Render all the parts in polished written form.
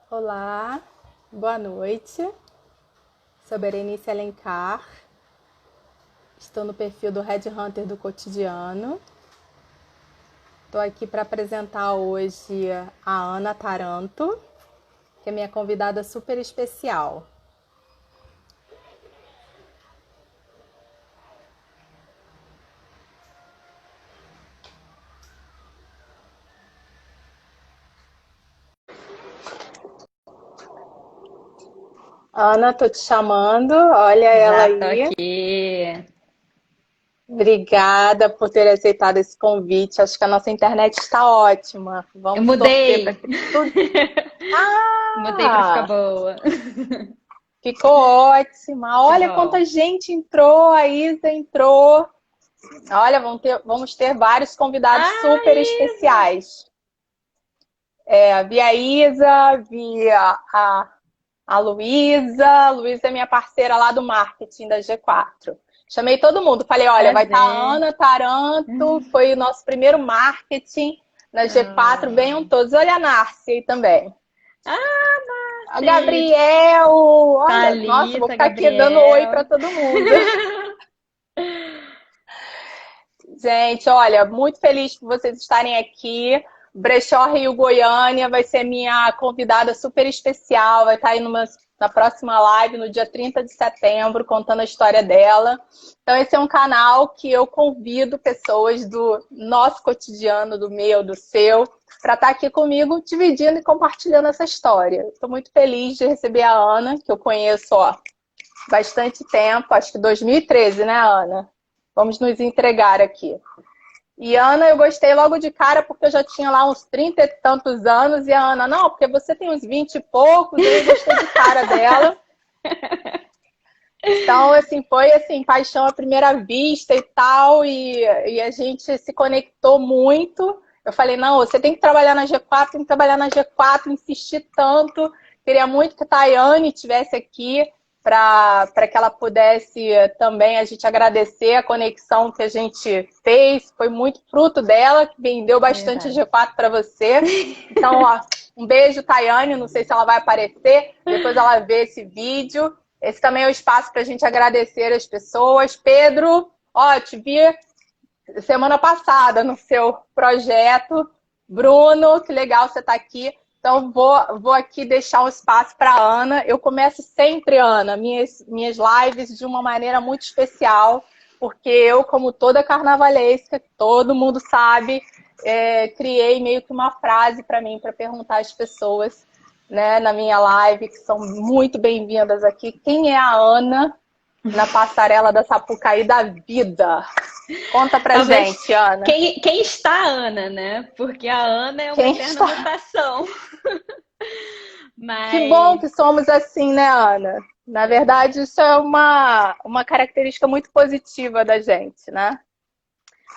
Olá, boa noite. Sou Berenice Alencar. Estou no perfil do Red Hunter do Cotidiano. Estou aqui para apresentar hoje a Ana Taranto, que é minha convidada super especial. Ana, tô te chamando. Olha ela Já tô aí. aqui. Obrigada por ter aceitado esse convite. Acho que a nossa internet está ótima. Eu Vamos torcer para mudei. que tudo. Mudei pra ficar Ah! boa. Ficou ótima. Que Olha bom. quanta gente entrou. A Isa entrou. Olha, vamos ter vários convidados Ah, super Isa! especiais. Vi a Isa, vi a Luísa. A Luísa é minha parceira lá do marketing da G4. Chamei todo mundo. Falei, olha, vai estar a Prazer. Ana Taranto, foi o nosso primeiro marketing na G4. Venham Ah, todos. Olha a Narcia aí também. A sim. Gabriel. Olha, nossa, eu vou Thalita, ficar aqui dando oi para Gabriel. todo mundo. Gente, olha, muito feliz por vocês estarem aqui. Brechó Rio Goiânia vai ser minha convidada super especial. Vai estar aí na próxima live, no dia 30 de setembro, contando a história dela. Então, esse é um canal que eu convido pessoas do nosso cotidiano, do meu, do seu, para estar aqui comigo, dividindo e compartilhando essa história. Estou muito feliz de receber a Ana, que eu conheço há bastante tempo, acho que 2013, né, Ana? Vamos nos entregar aqui. E Ana, eu gostei logo de cara porque eu já tinha lá uns 30 e tantos anos. E a Ana, não, porque você tem uns 20 e poucos. Aí eu gostei de cara dela. Então, assim, foi assim, paixão à primeira vista e tal. E a gente se conectou muito. Eu falei, não, você tem que trabalhar na G4, tem que trabalhar na G4, insistir tanto. Queria muito que a Tayane estivesse aqui para que ela pudesse também a gente agradecer a conexão que a gente fez. Foi muito fruto dela, que vendeu bastante a Verdade. G4 para você. Então, ó, um beijo, Tayane. Não sei se ela vai aparecer, depois ela vê esse vídeo. Esse também é o espaço para a gente agradecer as pessoas. Pedro, ó, te vi semana passada no seu projeto. Bruno, que legal você estar aqui. Então, vou aqui deixar um espaço para a Ana. Eu começo sempre, Ana, minhas lives de uma maneira muito especial, porque eu, como toda carnavalesca, todo mundo sabe, criei meio que uma frase para mim, para perguntar às pessoas, né, na minha live, que são muito bem-vindas aqui. Quem é a Ana na passarela da Sapucaí da vida? Conta pra Talvez gente, Ana. quem está a Ana, né? Porque a Ana é uma Quem eterna está? mutação. Que bom Mas que somos assim, né, Ana? Na verdade. verdade, isso é uma característica muito positiva da gente, né?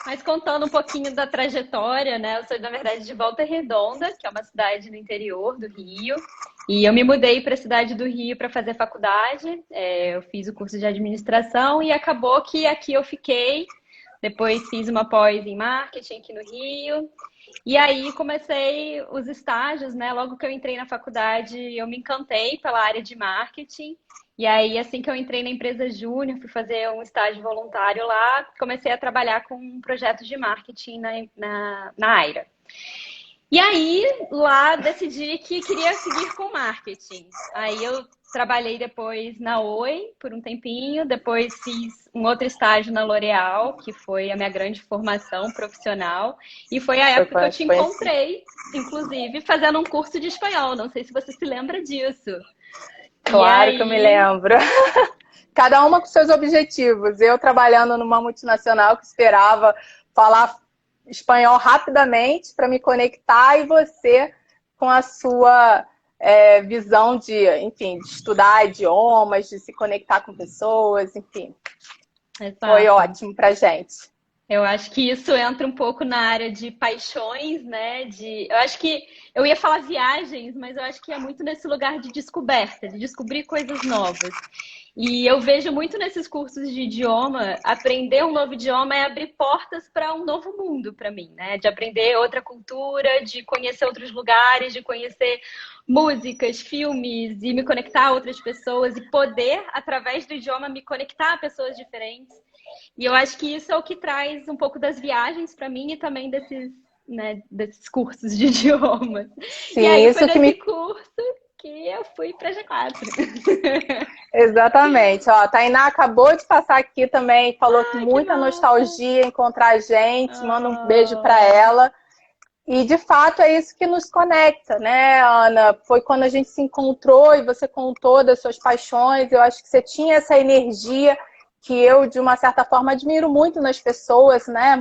Mas contando um pouquinho da trajetória, né? Eu sou, na verdade, de Volta Redonda, que é uma cidade no interior do Rio. E eu me mudei para a cidade do Rio para fazer faculdade. Eu fiz o curso de administração e acabou que aqui eu fiquei. Depois fiz uma pós em marketing aqui no Rio. E aí comecei os estágios, né? Logo que eu entrei na faculdade, eu me encantei pela área de marketing. E aí, assim que eu entrei na empresa Júnior, fui fazer um estágio voluntário lá, comecei a trabalhar com um projeto de marketing na Aira. E aí, lá, decidi que queria seguir com marketing. Aí eu trabalhei depois na Oi por um tempinho, depois fiz um outro estágio na L'Oréal, que foi a minha grande formação profissional, e foi a Foi época que quando eu eu te te conheci. encontrei, inclusive, fazendo um curso de espanhol. Não sei se você se lembra disso. E Claro que eu me aí, lembro. Cada uma com seus objetivos. Eu trabalhando numa multinacional que esperava falar espanhol rapidamente para me conectar e você com a sua visão de, enfim, de estudar idiomas, de se conectar com pessoas, enfim. Foi exato. ótimo pra gente. Eu acho que isso entra um pouco na área de paixões, né? Eu acho que eu ia falar viagens, mas eu acho que é muito nesse lugar de descoberta, de descobrir coisas novas. E eu vejo muito nesses cursos de idioma, aprender um novo idioma é abrir portas para um novo mundo para mim, né? De aprender outra cultura, de conhecer outros lugares, de conhecer músicas, filmes e me conectar a outras pessoas e poder, através do idioma, me conectar a pessoas diferentes. E eu acho que isso é o que traz um pouco das viagens para mim e também desses, né, desses cursos de idiomas. E Sim, aí foi isso que nesse me curso que eu fui para G4. Exatamente. Ó, a Tainá acabou de passar aqui também, falou que Ai, que muita massa! nostalgia encontrar a gente, manda um beijo para Oh. ela. E de fato é isso que nos conecta, né, Ana? Foi quando a gente se encontrou e você contou das suas paixões. Eu acho que você tinha essa energia que eu, de uma certa forma, admiro muito nas pessoas, né?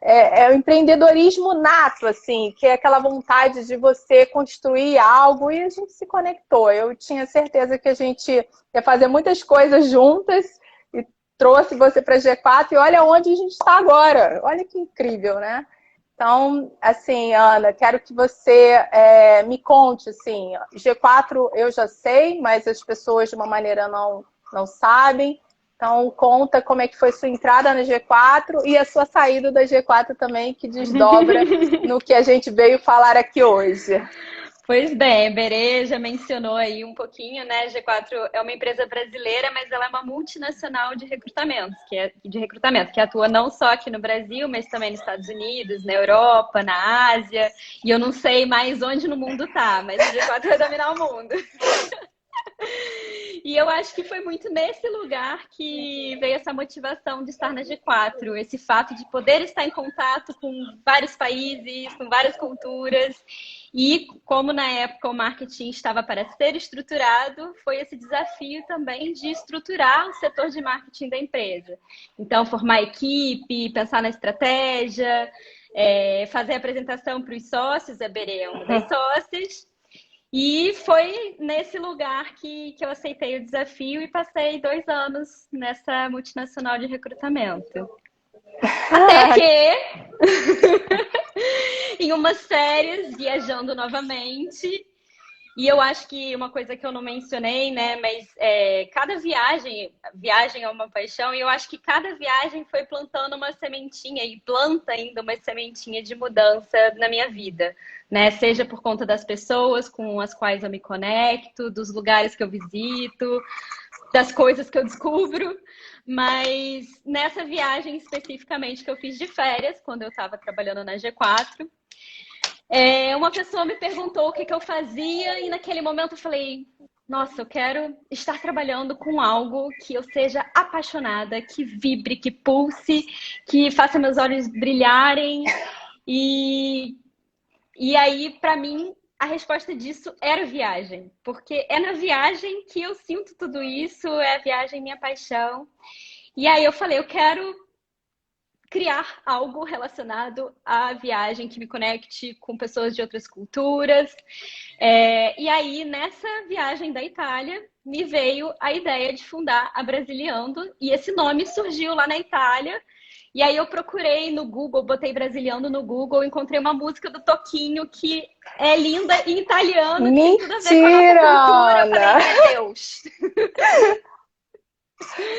É o empreendedorismo nato, assim, que é aquela vontade de você construir algo e a gente se conectou. Eu tinha certeza que a gente ia fazer muitas coisas juntas e trouxe você para a G4 e olha onde a gente está agora. Olha que incrível, né? Então, assim, Ana, quero que você me conte, assim, G4 eu já sei, mas as pessoas de uma maneira não sabem. Então, conta como é que foi sua entrada na G4 e a sua saída da G4 também, que desdobra no que a gente veio falar aqui hoje. Pois bem, a Berê já mencionou aí um pouquinho, né? G4 é uma empresa brasileira, mas ela é uma multinacional de recrutamento, que atua não só aqui no Brasil, mas também nos Estados Unidos, na Europa, na Ásia. E eu não sei mais onde no mundo tá, mas a G4 vai dominar o mundo. E eu acho que foi muito nesse lugar que veio essa motivação de estar na G4, esse fato de poder estar em contato com vários países, com várias culturas. E como na época o marketing estava para ser estruturado, foi esse desafio também de estruturar o setor de marketing da empresa. Então, formar equipe, pensar na estratégia, fazer a apresentação para os sócios, a Berê é uma das sócias. E foi nesse lugar que eu aceitei o desafio e passei 2 anos nessa multinacional de recrutamento. Até que, em umas férias, viajando novamente, e eu acho que uma coisa que eu não mencionei, né, mas cada viagem é uma paixão, e eu acho que cada viagem foi plantando uma sementinha, e planta ainda uma sementinha de mudança na minha vida, né, seja por conta das pessoas com as quais eu me conecto, dos lugares que eu visito, das coisas que eu descubro, mas nessa viagem especificamente que eu fiz de férias, quando eu estava trabalhando na G4, uma pessoa me perguntou o que eu fazia e naquele momento eu falei, nossa, eu quero estar trabalhando com algo que eu seja apaixonada, que vibre, que pulse, que faça meus olhos brilharem. E aí, para mim, a resposta disso era viagem, porque é na viagem que eu sinto tudo isso, é a viagem minha paixão. E aí eu falei, eu quero criar algo relacionado à viagem que me conecte com pessoas de outras culturas. E aí, nessa viagem da Itália, me veio a ideia de fundar a Brasiliando, e esse nome surgiu lá na Itália. E aí eu procurei no Google, botei Brasiliando no Google, encontrei uma música do Toquinho que é linda em italiano, que tem tudo a ver com a nossa Mentira, cultura. Eu Ana! falei, é Deus!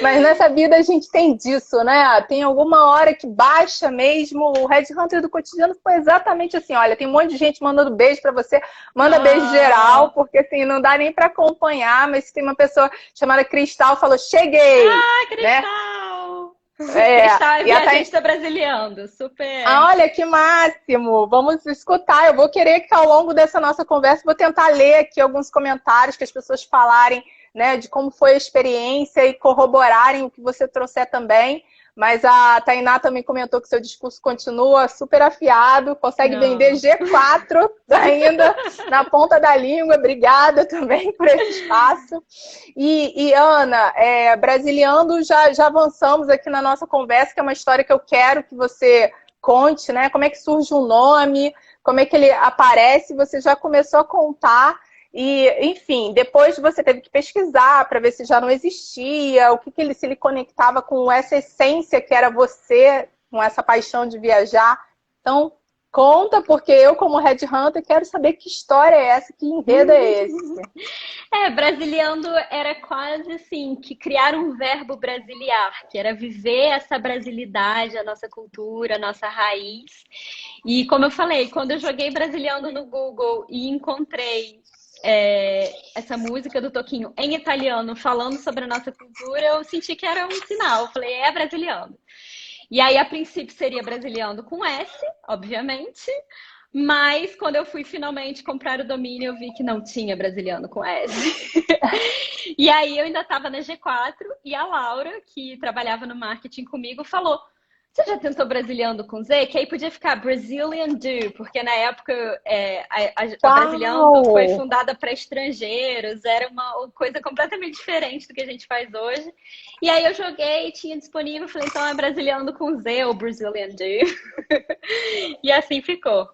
Mas nessa vida a gente tem disso, né? Tem alguma hora que baixa mesmo. O Red Hunter do cotidiano foi exatamente assim. Olha, tem um monte de gente mandando beijo pra você. Manda beijo geral, porque assim, não dá nem pra acompanhar. Mas tem uma pessoa chamada Cristal falou, cheguei! Ah, Né? Cristal! É, Cristal é e a viajante brasiliano, super. olha que máximo! Vamos escutar. Eu vou querer que ao longo dessa nossa conversa, vou tentar ler aqui alguns comentários que as pessoas falarem, né, de como foi a experiência e corroborarem o que você trouxer também. Mas a Tainá também comentou que seu discurso continua super afiado, consegue vender G4 ainda na ponta da língua. Obrigada também por esse espaço. E Ana, Brasiliando, já avançamos aqui na nossa conversa, que é uma história que eu quero que você conte, né? Como é que surge o nome, como é que ele aparece, você já começou a contar. E, enfim, depois você teve que pesquisar para ver se já não existia, se ele conectava com essa essência que era você com essa paixão de viajar. Então, conta, porque eu, como headhunter, quero saber que história é essa, que enredo é esse. Brasiliando era quase assim, que criar um verbo brasiliar, que era viver essa brasilidade, a nossa cultura, a nossa raiz. E como eu falei, quando eu joguei Brasiliando no Google e encontrei essa música do Toquinho em italiano falando sobre a nossa cultura, eu senti que era um sinal. Eu falei, é Brasiliando. E aí, a princípio, seria Brasiliando com S, obviamente. Mas quando eu fui finalmente comprar o domínio, eu vi que não tinha Brasiliano com S. E aí eu ainda estava na G4 e a Laura, que trabalhava no marketing comigo, falou: você já tentou Brasiliando com Z? Que aí podia ficar Brazilian Do, porque na época a Brasiliando foi fundada para estrangeiros, era uma coisa completamente diferente do que a gente faz hoje. E aí eu joguei, tinha disponível, falei, então é Brasiliando com Z ou Brazilian Do. E assim ficou.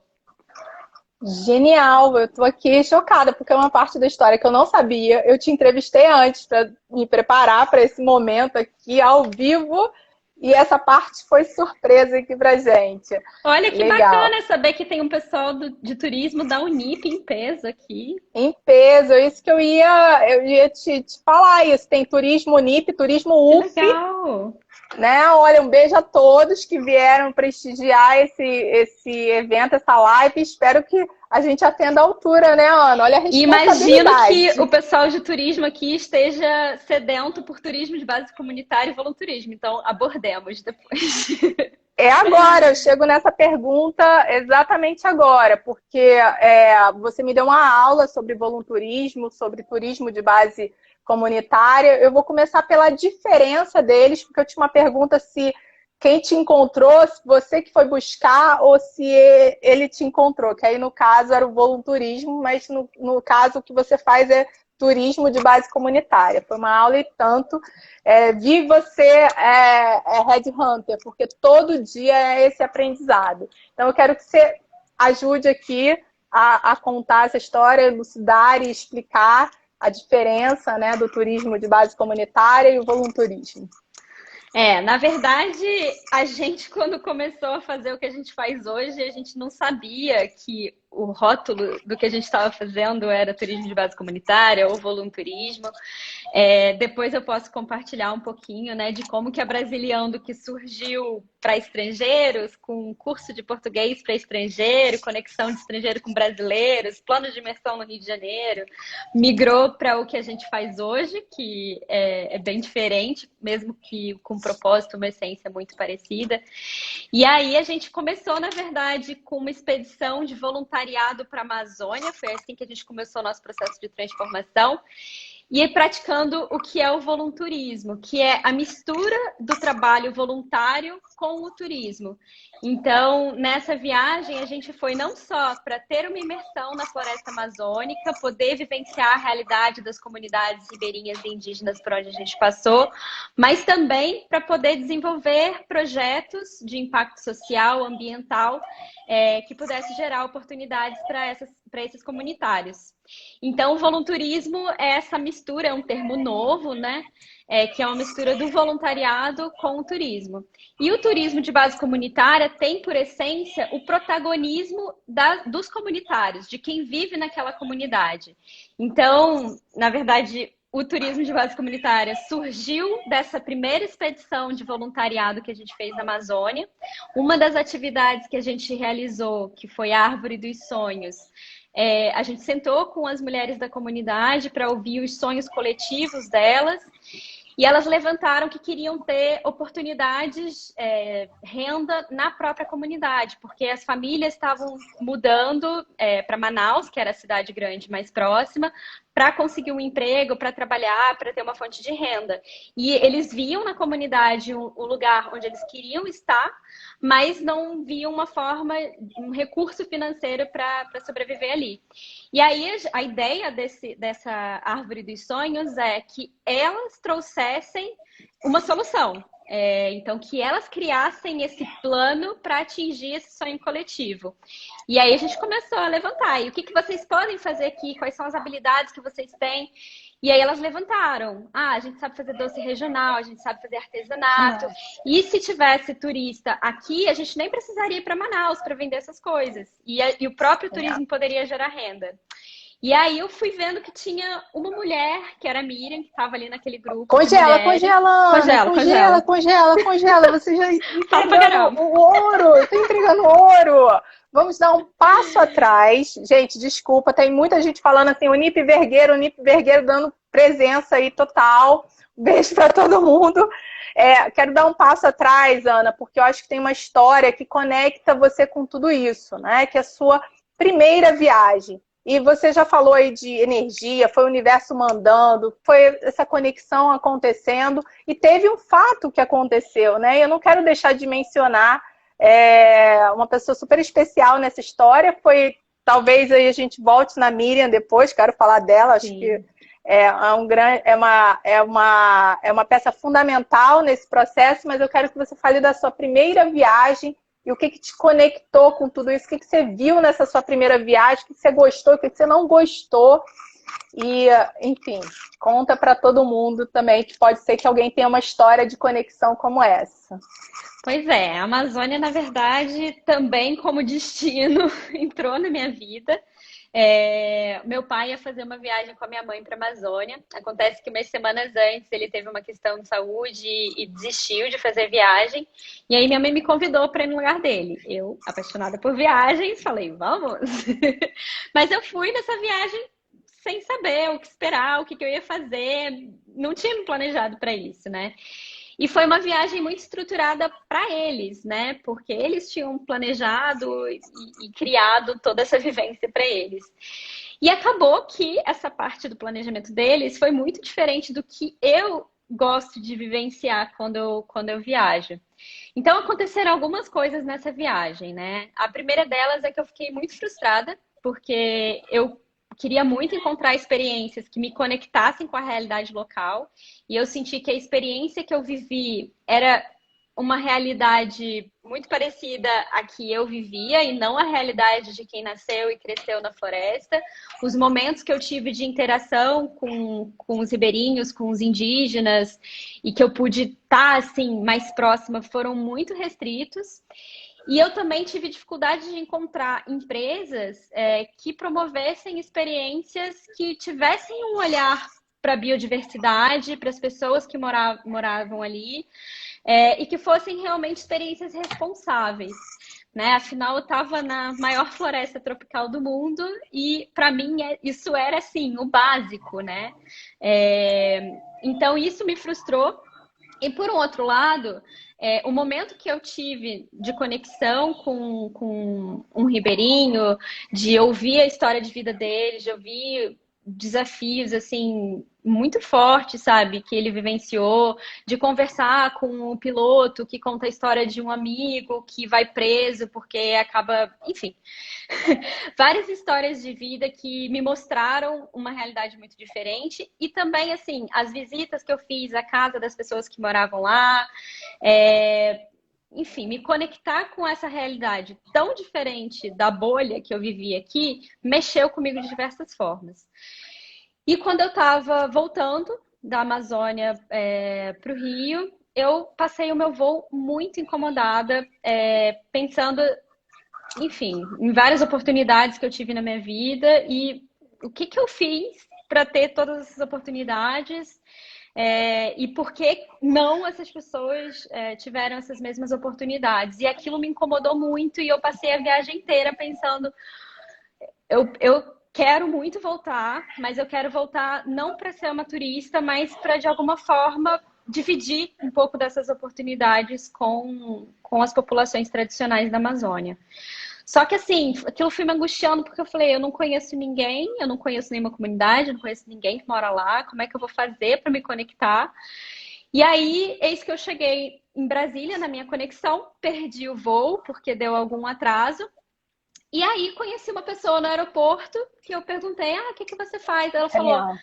Genial, eu tô aqui chocada, porque é uma parte da história que eu não sabia. Eu te entrevistei antes para me preparar para esse momento aqui ao vivo, e essa parte foi surpresa aqui pra gente. Olha que Legal. bacana saber que tem um pessoal de turismo da Unip em peso aqui. Em peso, isso que eu ia te falar isso. Tem turismo Unip, turismo UF. Que legal! Né? Olha, um beijo a todos que vieram prestigiar esse evento, essa live. Espero que a gente atenda à altura, né, Ana? Olha a responsabilidade. Imagino que o pessoal de turismo aqui esteja sedento por turismo de base comunitária e volunturismo. Então, abordemos depois. É agora, eu chego nessa pergunta exatamente agora, porque você me deu uma aula sobre volunturismo, sobre turismo de base comunitária. Eu vou começar pela diferença deles, porque eu tinha uma pergunta se quem te encontrou, se você que foi buscar ou se ele te encontrou, que aí no caso era o volunturismo, mas no caso o que você faz é turismo de base comunitária. Foi uma aula e tanto. Vi você headhunter, porque todo dia é esse aprendizado. Então eu quero que você ajude aqui a contar essa história, elucidar e explicar a diferença, né, do turismo de base comunitária e o volunturismo. Na verdade, a gente, quando começou a fazer o que a gente faz hoje, a gente não sabia que o rótulo do que a gente estava fazendo era turismo de base comunitária ou volunturismo. Depois eu posso compartilhar um pouquinho, né, de como que a Brasiliando, que surgiu para estrangeiros, com curso de português para estrangeiro, conexão de estrangeiro com brasileiros, plano de imersão no Rio de Janeiro, migrou para o que a gente faz hoje, que é bem diferente, mesmo que com propósito, uma essência muito parecida. E aí a gente começou, na verdade, com uma expedição de voluntariado para a Amazônia, foi assim que a gente começou o nosso processo de transformação. E praticando o que é o volunturismo, que é a mistura do trabalho voluntário com o turismo. Então, nessa viagem, a gente foi não só para ter uma imersão na floresta amazônica, poder vivenciar a realidade das comunidades ribeirinhas e indígenas por onde a gente passou, mas também para poder desenvolver projetos de impacto social, ambiental, que pudesse gerar oportunidades para esses comunitários. Então, o volunturismo é essa mistura, é um termo novo, né? Que é uma mistura do voluntariado com o turismo. E o turismo de base comunitária tem, por essência, o protagonismo dos comunitários, de quem vive naquela comunidade. Então, na verdade, o turismo de base comunitária surgiu dessa primeira expedição de voluntariado que a gente fez na Amazônia. Uma das atividades que a gente realizou, que foi a Árvore dos Sonhos, a gente sentou com as mulheres da comunidade para ouvir os sonhos coletivos delas. E elas levantaram que queriam ter oportunidades, renda na própria comunidade, porque as famílias estavam mudando para Manaus, que era a cidade grande mais próxima, para conseguir um emprego, para trabalhar, para ter uma fonte de renda. E eles viam na comunidade um lugar onde eles queriam estar, mas não viam uma forma, um recurso financeiro para sobreviver ali. E aí a ideia dessa Árvore dos Sonhos é que elas trouxessem uma solução. Então, que elas criassem esse plano para atingir esse sonho coletivo. E aí a gente começou a levantar. E o que vocês podem fazer aqui? Quais são as habilidades que vocês têm? E aí elas levantaram. Ah, a gente sabe fazer doce regional, a gente sabe fazer artesanato. E se tivesse turista aqui, a gente nem precisaria ir para Manaus para vender essas coisas. E o próprio turismo poderia gerar renda. E aí eu fui vendo que tinha uma mulher, que era a Miriam, que estava ali naquele grupo. Congela, congela. Você já entregando o ouro. Estou entregando ouro. Vamos dar um passo atrás. Gente, desculpa, tem muita gente falando assim, o Nip Vergueiro dando presença aí total. Beijo para todo mundo. Quero dar um passo atrás, Ana, porque eu acho que tem uma história que conecta você com tudo isso, né? Que é a sua primeira viagem. E você já falou aí de energia, foi o universo mandando, foi essa conexão acontecendo. E teve um fato que aconteceu, né? E eu não quero deixar de mencionar uma pessoa super especial nessa história. Talvez aí a gente volte na Miriam depois, quero falar dela, acho que é uma peça fundamental nesse processo, mas eu quero que você fale da sua primeira viagem e o que te conectou com tudo isso, o que você viu nessa sua primeira viagem, o que você gostou, o que você não gostou. E, enfim, conta para todo mundo também, que pode ser que alguém tenha uma história de conexão como essa. Pois é, a Amazônia, na verdade, também como destino, entrou na minha vida. Meu pai ia fazer uma viagem com a minha mãe para a Amazônia. Acontece que umas semanas antes ele teve uma questão de saúde e desistiu de fazer viagem. E aí minha mãe me convidou para ir no lugar dele. Eu, apaixonada por viagens, falei, vamos. Mas eu fui nessa viagem sem saber o que esperar, o que eu ia fazer. Não tinha me planejado para isso, né? E foi uma viagem muito estruturada para eles, né? Porque eles tinham planejado e criado toda essa vivência para eles. E acabou que essa parte do planejamento deles foi muito diferente do que eu gosto de vivenciar quando eu viajo. Então aconteceram algumas coisas nessa viagem, né? A primeira delas é que eu fiquei muito frustrada, porque eu queria muito encontrar experiências que me conectassem com a realidade local. E eu senti que a experiência que eu vivi era uma realidade muito parecida à que eu vivia e não a realidade de quem nasceu e cresceu na floresta. Os momentos que eu tive de interação com os ribeirinhos, com os indígenas e que eu pude estar assim, mais próxima foram muito restritos. E eu também tive dificuldade de encontrar empresas que promovessem experiências que tivessem um olhar para a biodiversidade, para as pessoas que moravam ali, e que fossem realmente experiências responsáveis. Né? Afinal, eu estava na maior floresta tropical do mundo e, para mim, isso era, assim, o básico, né? Então, isso me frustrou. E, por um outro lado, o momento que eu tive de conexão com um ribeirinho, de ouvir a história de vida dele, de ouvir desafios, assim, muito fortes, sabe? Que ele vivenciou, de conversar com o piloto que conta a história de um amigo que vai preso porque acaba... Enfim, várias histórias de vida que me mostraram uma realidade muito diferente. E também, assim, as visitas que eu fiz à casa das pessoas que moravam lá... Enfim, me conectar com essa realidade tão diferente da bolha que eu vivia aqui, mexeu comigo de diversas formas. E quando eu estava voltando da Amazônia para o Rio, eu passei o meu voo muito incomodada, pensando, enfim, em várias oportunidades que eu tive na minha vida e o que eu fiz para ter todas essas oportunidades. E por que não essas pessoas tiveram essas mesmas oportunidades? E aquilo me incomodou muito e eu passei a viagem inteira pensando, eu quero muito voltar, mas eu quero voltar não para ser uma turista, mas para, de alguma forma, dividir um pouco dessas oportunidades com as populações tradicionais da Amazônia. Só que, assim, aquilo foi me angustiando porque eu falei, eu não conheço ninguém, eu não conheço nenhuma comunidade, eu não conheço ninguém que mora lá, como é que eu vou fazer para me conectar? E aí, eis que eu cheguei em Brasília na minha conexão, perdi o voo porque deu algum atraso. E aí, conheci uma pessoa no aeroporto que eu perguntei, o que você faz? Ela falou,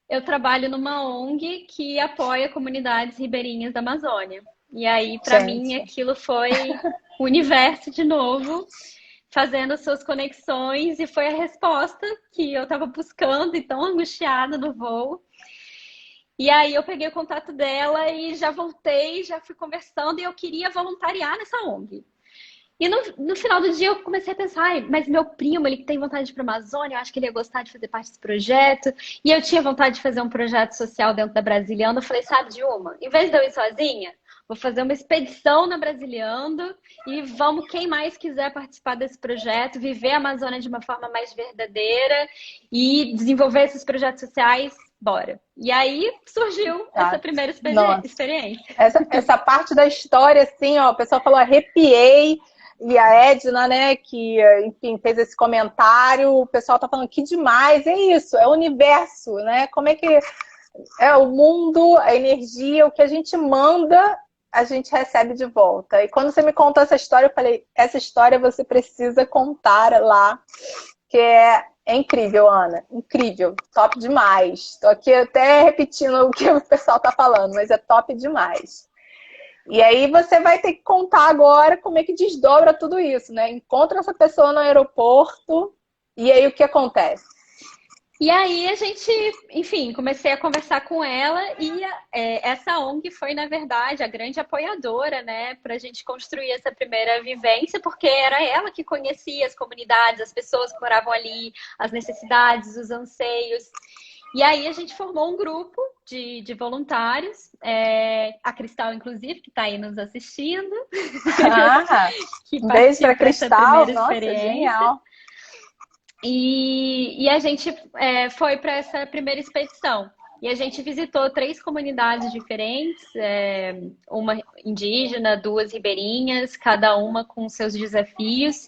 eu trabalho numa ONG que apoia comunidades ribeirinhas da Amazônia. E aí, para mim, aquilo foi o universo de novo. fazendo as suas conexões, e foi a resposta que eu estava buscando e tão angustiada no voo. E aí eu peguei o contato dela e já voltei, já fui conversando, e eu queria voluntariar nessa ONG. E no final do dia eu comecei a pensar, ai, mas meu primo, ele tem vontade de ir para a Amazônia, eu acho que ele ia gostar de fazer parte desse projeto. E eu tinha vontade de fazer um projeto social dentro da Brasiliando. Eu falei, sabe de uma? Em vez de eu ir sozinha, vou fazer uma expedição na Brasiliando e vamos, quem mais quiser participar desse projeto, viver a Amazônia de uma forma mais verdadeira e desenvolver esses projetos sociais, bora. E aí surgiu essa primeira experiência. Essa parte da história, assim, ó, o pessoal falou, arrepiei. E a Edna, né, que, enfim, fez esse comentário, o pessoal tá falando que demais, é isso, é o universo, né? Como é que é o mundo, a energia, o que a gente manda, a gente recebe de volta. E quando você me contou essa história, eu falei, essa história você precisa contar lá, que é incrível, Ana, incrível, top demais. Tô aqui até repetindo o que o pessoal tá falando, mas é top demais. E aí você vai ter que contar agora como é que desdobra tudo isso, né? Encontra essa pessoa no aeroporto e aí o que acontece? E aí a gente, enfim, comecei a conversar com ela e essa ONG foi, na verdade, a grande apoiadora, né, para a gente construir essa primeira vivência, porque era ela que conhecia as comunidades, as pessoas que moravam ali, as necessidades, os anseios. E aí a gente formou um grupo de voluntários, a Cristal, inclusive, que está aí nos assistindo. Que beijo para Cristal, nossa, genial. E a gente foi para essa primeira expedição. E a gente visitou 3 comunidades diferentes, uma indígena, 2 ribeirinhas, cada uma com seus desafios.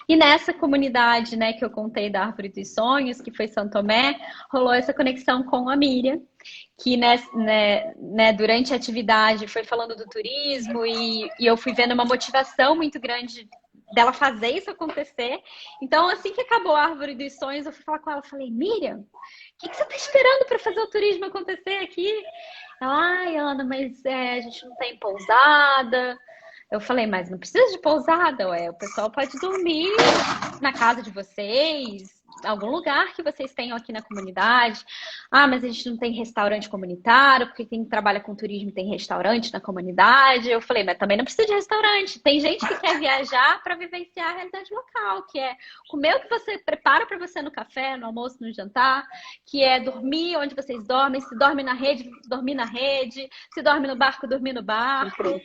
E nessa comunidade, né, que eu contei da Árvore dos Sonhos, que foi São Tomé, rolou essa conexão com a Miriam, que durante a atividade foi falando do turismo e eu fui vendo uma motivação muito grande dela fazer isso acontecer. Então, assim que acabou a Árvore dos Sonhos, eu fui falar com ela, falei, Miriam, o que você está esperando para fazer o turismo acontecer aqui? Ela, ai, Ana, mas a gente não tem pousada. Eu falei, mas não precisa de pousada, ué. O pessoal pode dormir na casa de vocês, algum lugar que vocês tenham aqui na comunidade. Ah, mas a gente não tem restaurante comunitário, porque quem trabalha com turismo tem restaurante na comunidade. Eu falei, mas também não precisa de restaurante. Tem gente que quer viajar para vivenciar a realidade local, que é comer o que você prepara para você no café, no almoço, no jantar, que é dormir onde vocês dormem, se dorme na rede, dormir na rede, se dorme no barco, dormir no barco.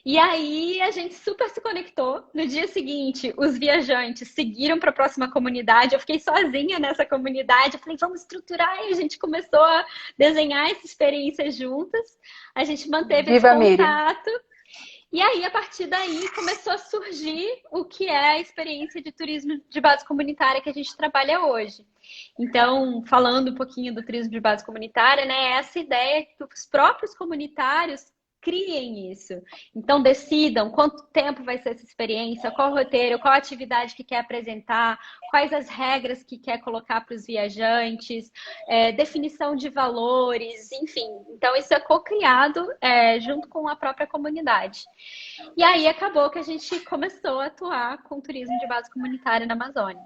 E aí a gente super se conectou. No dia seguinte, os viajantes seguiram para a próxima comunidade. Eu fiquei sozinha nessa comunidade. Eu falei, vamos estruturar. E a gente começou a desenhar essa experiência juntas. A gente manteve esse contato. E aí, a partir daí, começou a surgir o que é a experiência de turismo de base comunitária que a gente trabalha hoje. Então, falando um pouquinho do turismo de base comunitária, né, essa ideia que os próprios comunitários criem isso. Então, decidam quanto tempo vai ser essa experiência, qual o roteiro, qual a atividade que quer apresentar, quais as regras que quer colocar para os viajantes, definição de valores, enfim. Então, isso é co-criado junto com a própria comunidade. E aí, acabou que a gente começou a atuar com turismo de base comunitária na Amazônia.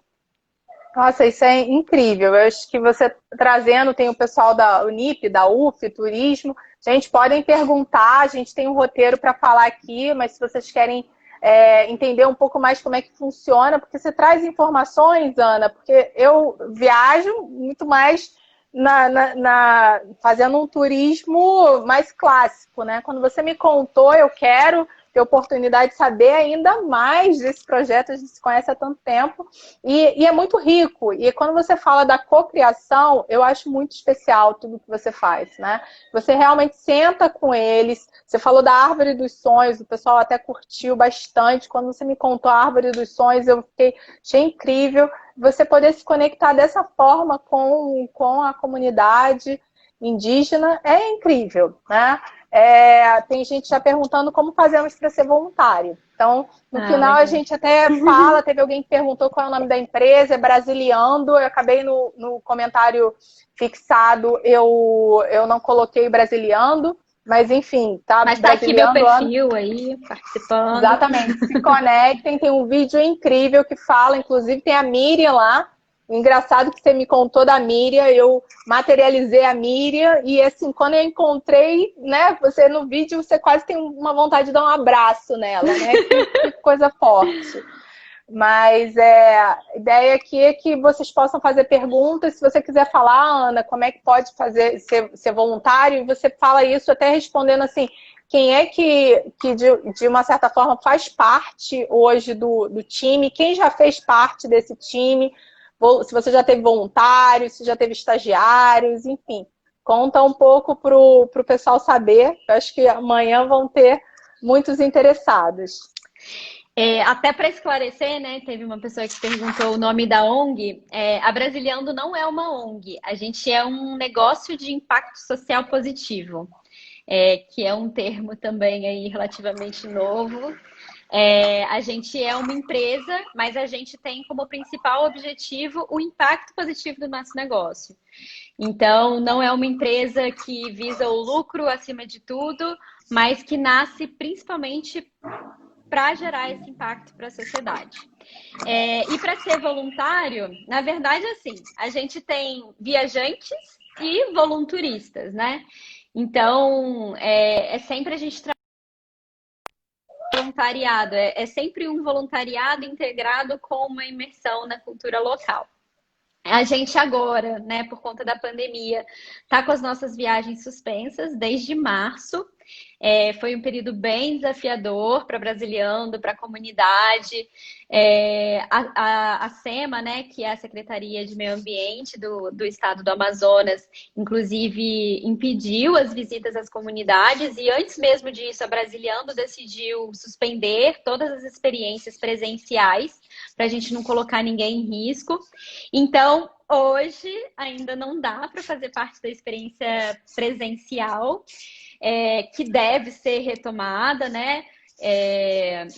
Nossa, isso é incrível. Eu acho que você trazendo, tem o pessoal da Unip, da UF, Turismo. Gente, podem perguntar, a gente tem um roteiro para falar aqui, mas se vocês querem entender um pouco mais como é que funciona, porque você traz informações, Ana, porque eu viajo muito mais fazendo um turismo mais clássico, né? Quando você me contou, eu quero ter oportunidade de saber ainda mais desse projeto, a gente se conhece há tanto tempo, e é muito rico. E quando você fala da cocriação, eu acho muito especial tudo que você faz, né? Você realmente senta com eles, você falou da Árvore dos Sonhos, o pessoal até curtiu bastante, quando você me contou a Árvore dos Sonhos, achei incrível você poder se conectar dessa forma com a comunidade indígena, é incrível, né? Tem gente já perguntando como fazemos para ser voluntário. Então, no final, legal. A gente até fala, teve alguém que perguntou qual é o nome da empresa, é Brasiliando. Eu acabei no comentário fixado, eu não coloquei Brasiliando, Mas enfim, tá Mas tá aqui meu brasileando perfil aí, participando. Exatamente, se conectem, tem um vídeo incrível que fala, inclusive tem a Miriam lá. Engraçado que você me contou da Miriam, eu materializei a Miriam e assim, quando eu encontrei, né, você no vídeo, você quase tem uma vontade de dar um abraço nela, né? Que coisa forte. Mas a ideia aqui é que vocês possam fazer perguntas. Se você quiser falar, Ana, como é que pode fazer ser voluntário, você fala isso até respondendo assim, quem é que de uma certa forma faz parte hoje do time, quem já fez parte desse time, se você já teve voluntários, se já teve estagiários, enfim. Conta um pouco para o pessoal saber. Eu acho que amanhã vão ter muitos interessados. Até para esclarecer, né, teve uma pessoa que perguntou o nome da ONG. A Brasiliando não é uma ONG, a gente é um negócio de impacto social positivo, que é um termo também aí relativamente novo. A gente é uma empresa, mas a gente tem como principal objetivo o impacto positivo do nosso negócio. Então, não é uma empresa que visa o lucro acima de tudo, mas que nasce principalmente para gerar esse impacto para a sociedade. E para ser voluntário, na verdade, assim, a gente tem viajantes e volunturistas, né? Então, sempre a gente trabalha voluntariado, é sempre um voluntariado integrado com uma imersão na cultura local. A gente agora, né, por conta da pandemia, tá com as nossas viagens suspensas desde março. Foi um período bem desafiador para Brasiliando, para a comunidade. A SEMA, né, que é a Secretaria de Meio Ambiente do Estado do Amazonas, inclusive impediu as visitas às comunidades e antes mesmo disso, a Brasiliando decidiu suspender todas as experiências presenciais para a gente não colocar ninguém em risco. Então, hoje ainda não dá para fazer parte da experiência presencial, que deve ser retomada, né?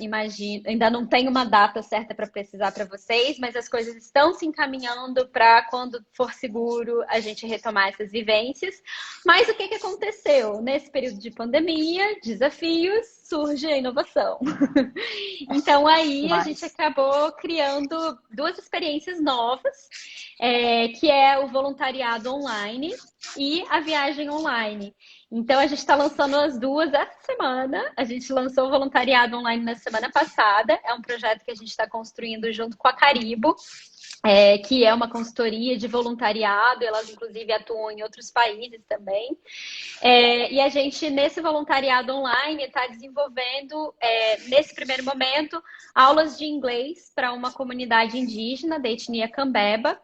Imagino, ainda não tem uma data certa para precisar para vocês, mas as coisas estão se encaminhando para quando for seguro a gente retomar essas vivências. Mas o que aconteceu? Nesse período de pandemia, desafios, surge a inovação. Então aí a gente acabou criando duas experiências novas, que é o voluntariado online e a viagem online. Então, a gente está lançando as duas essa semana. A gente lançou o voluntariado online na semana passada. É um projeto que a gente está construindo junto com a Caribo, que é uma consultoria de voluntariado. Elas, inclusive, atuam em outros países também. E a gente, nesse voluntariado online, está desenvolvendo, nesse primeiro momento, aulas de inglês para uma comunidade indígena da etnia Cambeba,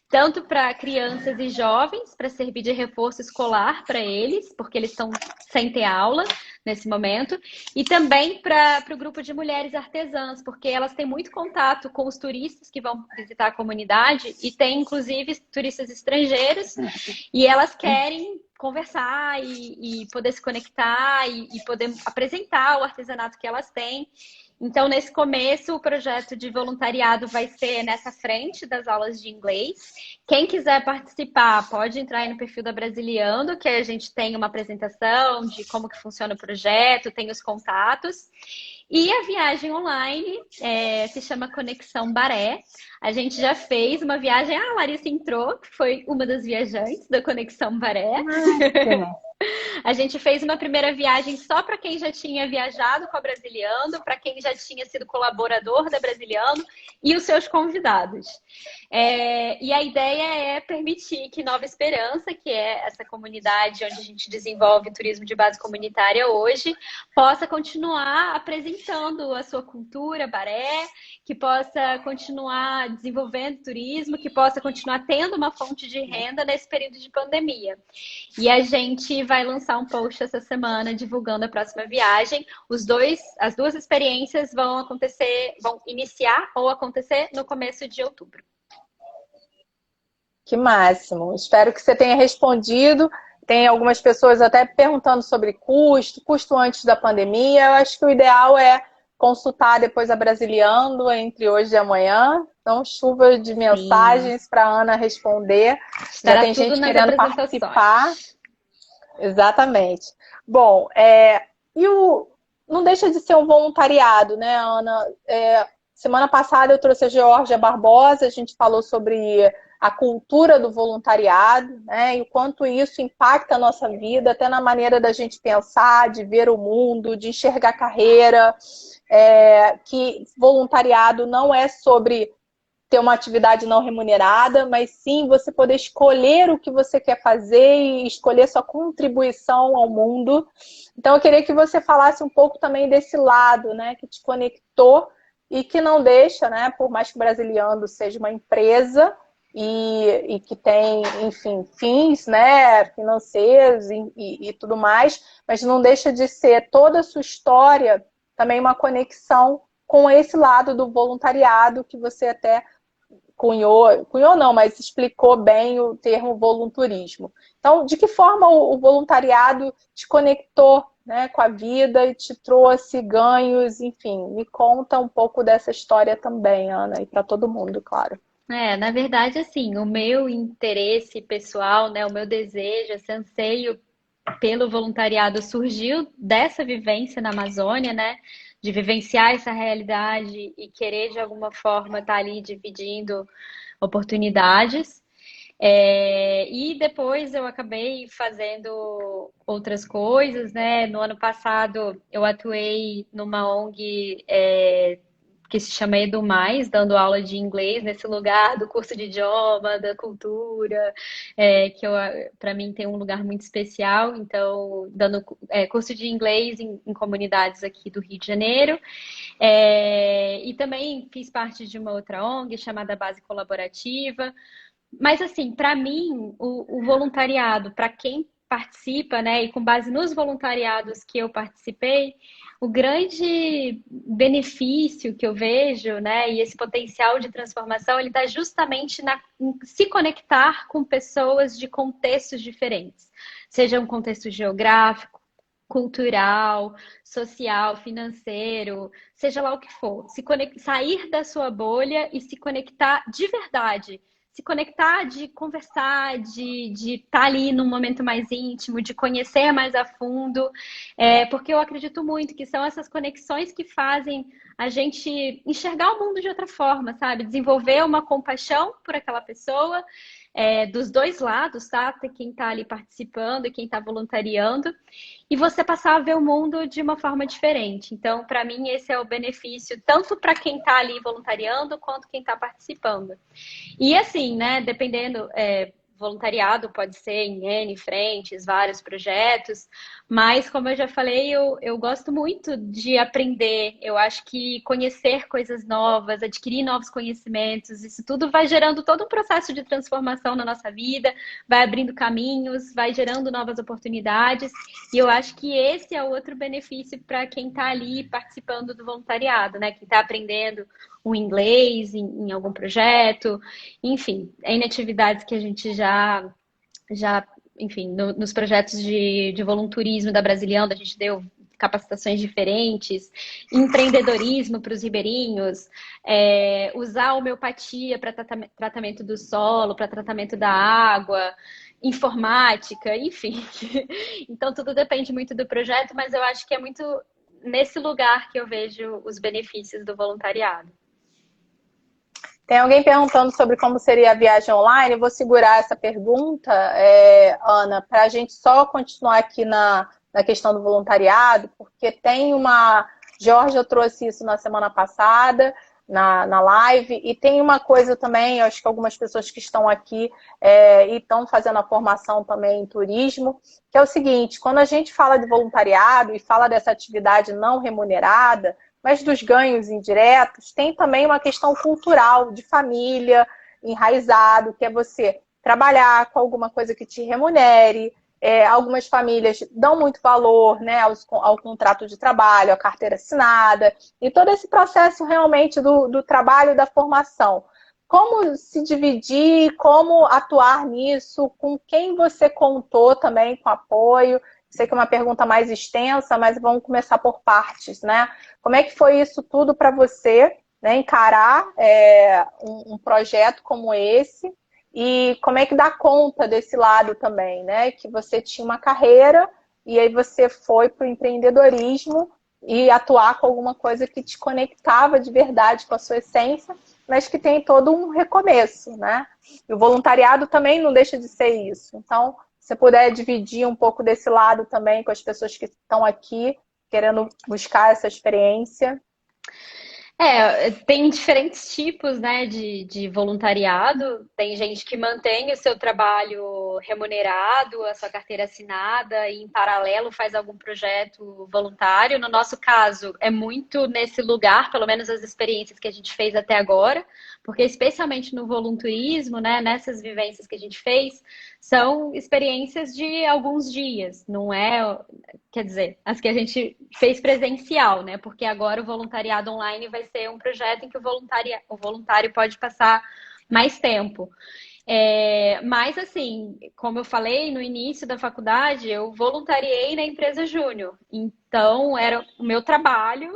tanto para crianças e jovens, para servir de reforço escolar para eles, porque eles estão sem ter aula nesse momento, e também para o grupo de mulheres artesãs, porque elas têm muito contato com os turistas que vão visitar a comunidade, e tem, inclusive, turistas estrangeiros, e elas querem conversar e poder se conectar e poder apresentar o artesanato que elas têm. Então, nesse começo, o projeto de voluntariado vai ser nessa frente das aulas de inglês. Quem quiser participar, pode entrar aí no perfil da Brasiliando, que a gente tem uma apresentação de como que funciona o projeto, tem os contatos. E a viagem online se chama Conexão Baré. A gente já fez uma viagem, a Larissa entrou, que foi uma das viajantes da Conexão Baré. A gente fez uma primeira viagem só para quem já tinha viajado com a Brasiliando, para quem já tinha sido colaborador da Brasiliando e os seus convidados. E a ideia é permitir que Nova Esperança, que é essa comunidade onde a gente desenvolve turismo de base comunitária hoje, possa continuar apresentando a sua cultura baré, que possa continuar desenvolvendo turismo, que possa continuar tendo uma fonte de renda nesse período de pandemia. E a gente vai lançar um post essa semana divulgando a próxima viagem. As duas experiências vão iniciar ou acontecer no começo de outubro. Que máximo. Espero que você tenha respondido. Tem algumas pessoas até perguntando sobre custo antes da pandemia. Eu acho que o ideal é consultar depois a Brasiliando entre hoje e amanhã. Então, chuva de mensagens para a Ana responder. Estará já tem gente querendo participar. Exatamente. Bom, não deixa de ser um voluntariado, né, Ana? Semana passada eu trouxe a Geórgia Barbosa, a gente falou sobre a cultura do voluntariado, né, e o quanto isso impacta a nossa vida, até na maneira da gente pensar, de ver o mundo, de enxergar carreira, que voluntariado não é sobre ter uma atividade não remunerada, mas sim você poder escolher o que você quer fazer e escolher sua contribuição ao mundo. Então eu queria que você falasse um pouco também desse lado, né, que te conectou e que não deixa, né, por mais que o Brasiliano seja uma empresa e que tem, enfim, fins, né, financeiros e tudo mais, mas não deixa de ser toda a sua história também uma conexão com esse lado do voluntariado que você até cunhou não, mas explicou bem o termo volunturismo. Então, de que forma o voluntariado te conectou, né, com a vida e te trouxe ganhos, enfim, me conta um pouco dessa história também, Ana, e para todo mundo, claro. Na verdade, assim, o meu interesse pessoal, né, o meu desejo, esse anseio pelo voluntariado surgiu dessa vivência na Amazônia, né? De vivenciar essa realidade e querer de alguma forma estar ali dividindo oportunidades. E depois eu acabei fazendo outras coisas, né? No ano passado eu atuei numa ONG que se chama Edu Mais, dando aula de inglês nesse lugar do curso de idioma, da cultura, que para mim tem um lugar muito especial. Então, dando curso de inglês em comunidades aqui do Rio de Janeiro. E também fiz parte de uma outra ONG chamada Base Colaborativa. Mas, assim, para mim, o voluntariado, para quem participa, né, e com base nos voluntariados que eu participei, o grande benefício que eu vejo, né, e esse potencial de transformação, ele está justamente em se conectar com pessoas de contextos diferentes, seja um contexto geográfico, cultural, social, financeiro, seja lá o que for, sair da sua bolha e se conectar de verdade. Se conectar, de conversar, de estar ali num momento mais íntimo, de conhecer mais a fundo, porque eu acredito muito que são essas conexões que fazem a gente enxergar o mundo de outra forma, sabe? Desenvolver uma compaixão por aquela pessoa, dos dois lados, tá? Quem está ali participando e quem está voluntariando, e você passar a ver o mundo de uma forma diferente. Então, para mim, esse é o benefício, tanto para quem está ali voluntariando, quanto quem está participando. E assim, né, dependendo, voluntariado pode ser em N frentes, vários projetos, mas como eu já falei, eu gosto muito de aprender. Eu acho que conhecer coisas novas, adquirir novos conhecimentos, isso tudo vai gerando todo um processo de transformação na nossa vida, vai abrindo caminhos, vai gerando novas oportunidades, e eu acho que esse é o outro benefício para quem está ali participando do voluntariado, né? Quem está aprendendo o inglês em algum projeto, enfim, N atividades que a gente já enfim, nos projetos de volunturismo da Brasiliana, a gente deu capacitações diferentes, empreendedorismo para os ribeirinhos, usar a homeopatia para tratamento do solo, para tratamento da água, informática, enfim. Então, tudo depende muito do projeto, mas eu acho que é muito nesse lugar que eu vejo os benefícios do voluntariado. Tem alguém perguntando sobre como seria a viagem online. Eu vou segurar essa pergunta, Ana, para a gente só continuar aqui na questão do voluntariado, porque tem uma... Georgia trouxe isso na semana passada, na live, e tem uma coisa também, eu acho que algumas pessoas que estão aqui e estão fazendo a formação também em turismo, que é o seguinte, quando a gente fala de voluntariado e fala dessa atividade não remunerada, mas dos ganhos indiretos, tem também uma questão cultural, de família, enraizado, que é você trabalhar com alguma coisa que te remunere. Algumas famílias dão muito valor, né, ao contrato de trabalho, à carteira assinada, e todo esse processo realmente do trabalho e da formação. Como se dividir, como atuar nisso, com quem você contou também com apoio. Sei que é uma pergunta mais extensa, mas vamos começar por partes, né? Como é que foi isso tudo para você, né, encarar um projeto como esse e como é que dá conta desse lado também, né? Que você tinha uma carreira e aí você foi para o empreendedorismo e atuar com alguma coisa que te conectava de verdade com a sua essência, mas que tem todo um recomeço, né? E o voluntariado também não deixa de ser isso. Então, se você puder dividir um pouco desse lado também com as pessoas que estão aqui querendo buscar essa experiência. Tem diferentes tipos, né, de voluntariado. Tem gente que mantém o seu trabalho remunerado, a sua carteira assinada e, em paralelo, faz algum projeto voluntário. No nosso caso, é muito nesse lugar, pelo menos as experiências que a gente fez até agora, porque, especialmente no volunturismo, né, nessas vivências que a gente fez, são experiências de alguns dias, não é, quer dizer, as que a gente fez presencial, né? Porque agora o voluntariado online vai ser um projeto em que o voluntário pode passar mais tempo. Mas, assim, como eu falei no início da faculdade, eu voluntariei na empresa Júnior. Então, era o meu trabalho,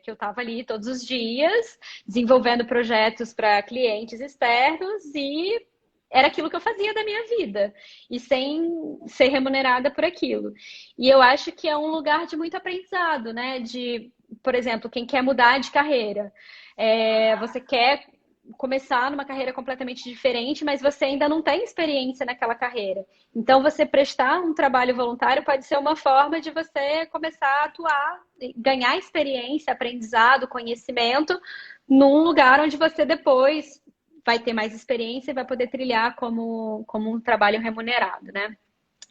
que eu estava ali todos os dias, desenvolvendo projetos para clientes externos e era aquilo que eu fazia da minha vida e sem ser remunerada por aquilo. E eu acho que é um lugar de muito aprendizado, né? De, por exemplo, quem quer mudar de carreira. Você quer começar numa carreira completamente diferente, mas você ainda não tem experiência naquela carreira. Então, você prestar um trabalho voluntário pode ser uma forma de você começar a atuar, ganhar experiência, aprendizado, conhecimento, num lugar onde você depois vai ter mais experiência e vai poder trilhar como um trabalho remunerado, né?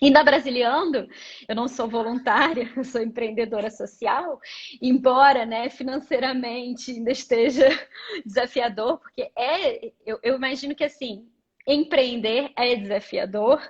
E na Brasiliando, eu não sou voluntária, eu sou empreendedora social, embora, né, financeiramente ainda esteja desafiador, porque eu imagino que, assim, empreender é desafiador,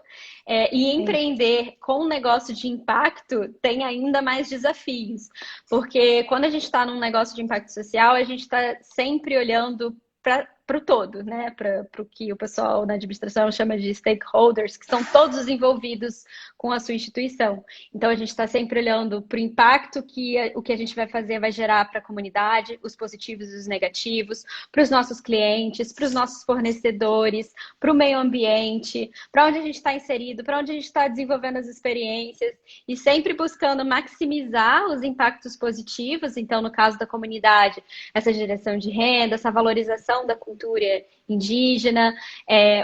e empreender com um negócio de impacto tem ainda mais desafios, porque quando a gente está num negócio de impacto social, a gente está sempre olhando para o todo, né? Para o que o pessoal na administração chama de stakeholders, que são todos os envolvidos com a sua instituição. Então, a gente está sempre olhando para o impacto que o que a gente vai fazer vai gerar para a comunidade, os positivos e os negativos, para os nossos clientes, para os nossos fornecedores, para o meio ambiente, para onde a gente está inserido, para onde a gente está desenvolvendo as experiências, e sempre buscando maximizar os impactos positivos. Então, no caso da comunidade, essa geração de renda, essa valorização da cultura indígena,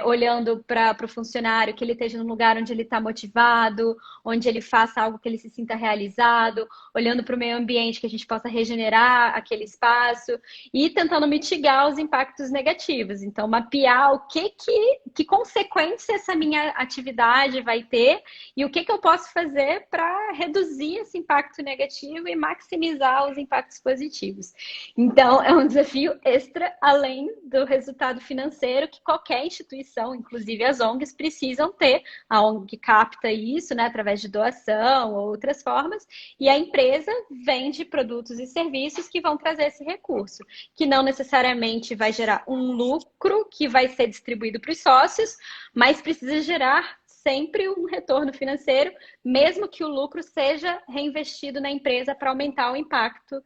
olhando para o funcionário, que ele esteja num lugar onde ele está motivado, onde ele faça algo que ele se sinta realizado, olhando para o meio ambiente, que a gente possa regenerar aquele espaço e tentando mitigar os impactos negativos. Então, mapear que consequência essa minha atividade vai ter e o que eu posso fazer para reduzir esse impacto negativo e maximizar os impactos positivos. Então, é um desafio extra, além do resultado financeiro que qualquer instituição, inclusive as ONGs, precisam ter. A ONG capta isso, né, através de doação ou outras formas, e a empresa vende produtos e serviços que vão trazer esse recurso, que não necessariamente vai gerar um lucro que vai ser distribuído para os sócios, mas precisa gerar sempre um retorno financeiro, mesmo que o lucro seja reinvestido na empresa para aumentar o impacto,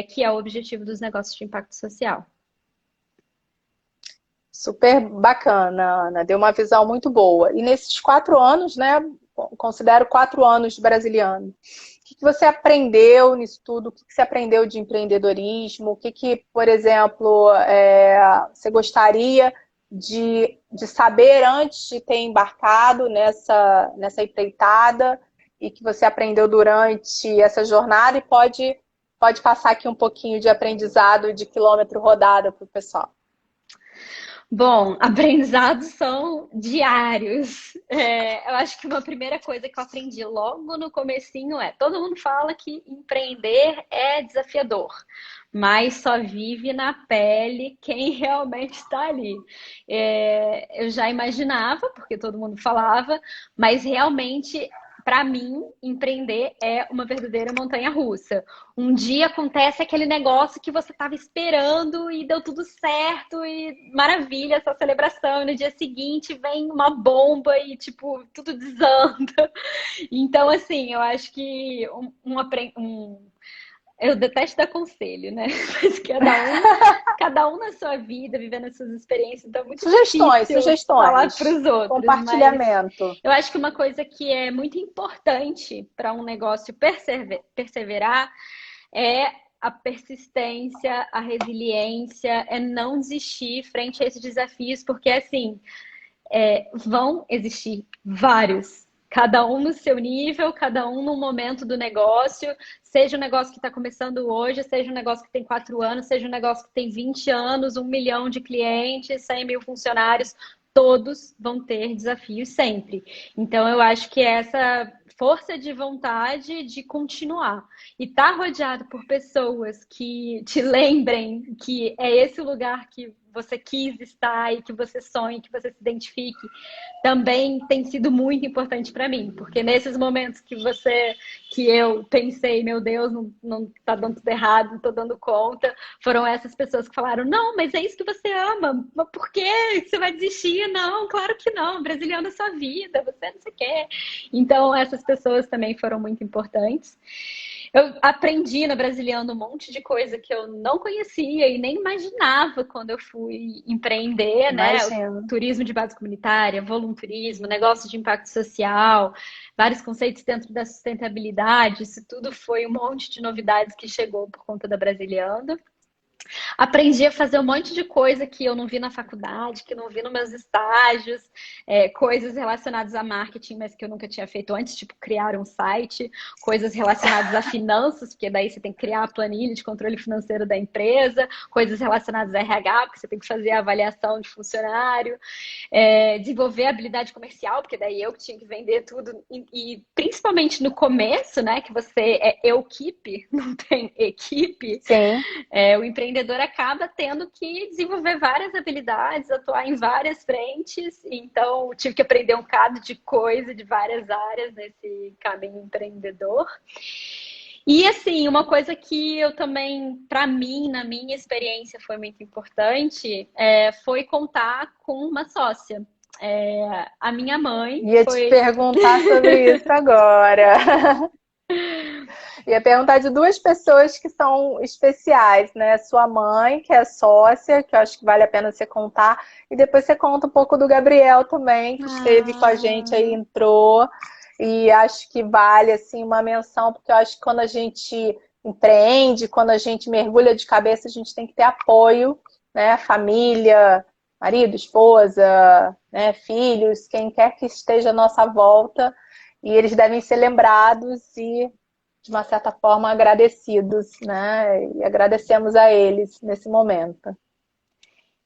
que é o objetivo dos negócios de impacto social. Super bacana, Ana. Deu uma visão muito boa. E nesses 4 anos, né? Considero 4 anos de Brasiliano. O que você aprendeu nisso tudo? O que você aprendeu de empreendedorismo? O que, por exemplo, você gostaria de saber antes de ter embarcado nessa empreitada e que você aprendeu durante essa jornada e pode passar aqui um pouquinho de aprendizado de quilômetro rodado para o pessoal? Bom, aprendizados são diários. Eu acho que uma primeira coisa que eu aprendi logo no comecinho todo mundo fala que empreender é desafiador, mas só vive na pele quem realmente está ali. Eu já imaginava, porque todo mundo falava, mas realmente, para mim, empreender é uma verdadeira montanha-russa. Um dia acontece aquele negócio que você estava esperando e deu tudo certo e maravilha, essa celebração. E no dia seguinte vem uma bomba e, tipo, tudo desanda. Então, assim, eu acho que Eu detesto dar conselho, né? Mas cada um na sua vida, vivendo as suas experiências, então é muito difícil falar para os outros. Compartilhamento. Mas eu acho que uma coisa que é muito importante para um negócio perseverar é a persistência, a resiliência, é não desistir frente a esses desafios, porque assim, vão existir vários. Cada um no seu nível, cada um no momento do negócio, seja um negócio que está começando hoje, seja um negócio que tem 4 anos, seja um negócio que tem 20 anos, 1 milhão de clientes, 100 mil funcionários, todos vão ter desafios sempre. Então, eu acho que essa força de vontade de continuar e estar rodeado por pessoas que te lembrem que é esse o lugar que você quis estar e que você sonha, que você se identifique, também tem sido muito importante para mim, porque nesses momentos que eu pensei, meu Deus, não tá dando tudo errado, não tô dando conta, foram essas pessoas que falaram, não, mas é isso que você ama, mas por que você vai desistir? Não, claro que não, brasiliano é sua vida, você não sei o quê. Então, essas pessoas também foram muito importantes. Eu aprendi na Brasiliano um monte de coisa que eu não conhecia e nem imaginava quando eu fui empreender, né? O turismo de base comunitária, voluntarismo, negócio de impacto social, vários conceitos dentro da sustentabilidade. Isso tudo foi um monte de novidades que chegou por conta da Brasiliano. Aprendi a fazer um monte de coisa que eu não vi na faculdade, que não vi nos meus estágios, coisas relacionadas a marketing, mas que eu nunca tinha feito antes, tipo criar um site, coisas relacionadas a finanças, porque daí você tem que criar a planilha de controle financeiro da empresa, coisas relacionadas a RH, porque você tem que fazer a avaliação de funcionário, desenvolver habilidade comercial, porque daí eu que tinha que vender tudo, e principalmente no começo, né, que você é eu-keep, não tem equipe, Sim. O empreendedor acaba tendo que desenvolver várias habilidades, atuar em várias frentes, então tive que aprender um bocado de coisa de várias áreas nesse caminho empreendedor. E assim, uma coisa que eu também, para mim, na minha experiência, foi muito importante, foi contar com uma sócia. A minha mãe Ia te perguntar sobre isso agora. Ia perguntar de 2 pessoas que são especiais, né? Sua mãe, que é sócia, que eu acho que vale a pena você contar, e depois você conta um pouco do Gabriel também, que esteve com a gente aí, entrou, e acho que vale, assim, uma menção, porque eu acho que quando a gente empreende, quando a gente mergulha de cabeça, a gente tem que ter apoio, né? Família, marido, esposa, né? Filhos, quem quer que esteja à nossa volta, e eles devem ser lembrados e de uma certa forma, agradecidos, né? E agradecemos a eles nesse momento.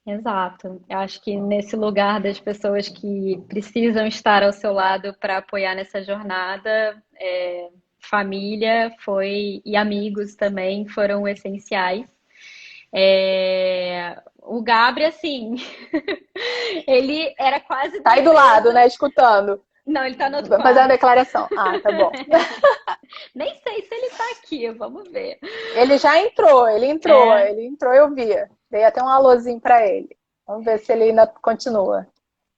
Exato. Eu acho que nesse lugar das pessoas que precisam estar ao seu lado para apoiar nessa jornada, família e amigos também foram essenciais. O Gabri, assim, ele era quase... Tá aí do lado, né? Escutando. Não, ele tá no outro quarto. Fazer uma declaração. Ah, tá bom. Nem sei se ele tá aqui, vamos ver. Ele já entrou, ele entrou, eu vi. Dei até um alôzinho pra ele. Vamos ver se ele ainda continua.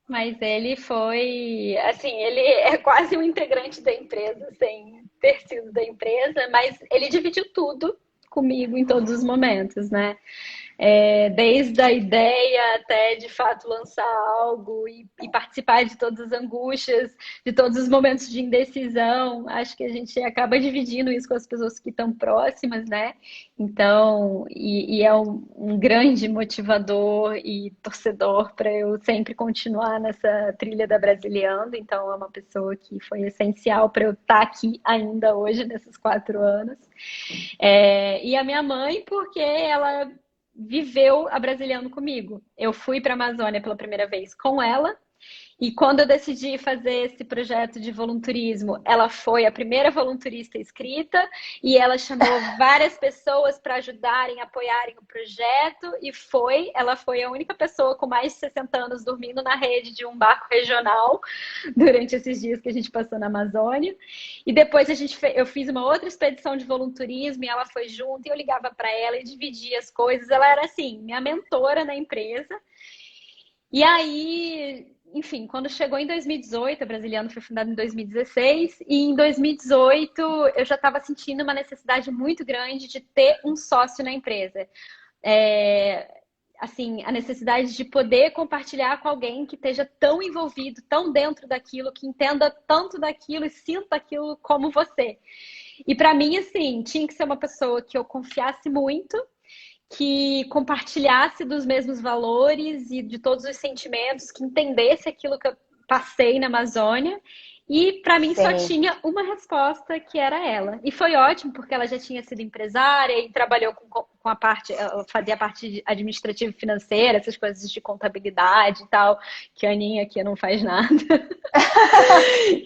Mas ele foi, assim, ele é quase um integrante da empresa, sem ter sido da empresa, mas ele dividiu tudo comigo em todos os momentos, né? Desde a ideia até de fato lançar algo e participar de todas as angústias, de todos os momentos de indecisão. Acho que a gente acaba dividindo isso com as pessoas que estão próximas, né? Então, e é um grande motivador e torcedor para eu sempre continuar nessa trilha da Brasiliando. Então, é uma pessoa que foi essencial para eu estar aqui ainda hoje, nesses 4 anos. E a minha mãe, porque ela viveu a Brasiliano comigo. Eu fui para a Amazônia pela primeira vez com ela. E quando eu decidi fazer esse projeto de voluntarismo, ela foi a primeira voluntarista inscrita e ela chamou várias pessoas para ajudarem, apoiarem o projeto e ela foi a única pessoa com mais de 60 anos dormindo na rede de um barco regional durante esses dias que a gente passou na Amazônia. E depois eu fiz uma outra expedição de voluntarismo e ela foi junto e eu ligava para ela e dividia as coisas. Ela era assim, minha mentora na empresa. E aí, enfim, quando chegou em 2018, a Brasiliano foi fundada em 2016, e em 2018 eu já estava sentindo uma necessidade muito grande de ter um sócio na empresa. Assim, a necessidade de poder compartilhar com alguém que esteja tão envolvido, tão dentro daquilo, que entenda tanto daquilo e sinta aquilo como você. E para mim, assim, tinha que ser uma pessoa que eu confiasse muito, que compartilhasse dos mesmos valores e de todos os sentimentos, que entendesse aquilo que eu passei na Amazônia. E para mim só Sim. tinha uma resposta, que era ela. E foi ótimo, porque ela já tinha sido empresária e trabalhou com a parte, ela fazia a parte administrativa e financeira, essas coisas de contabilidade e tal, que a Aninha aqui não faz nada.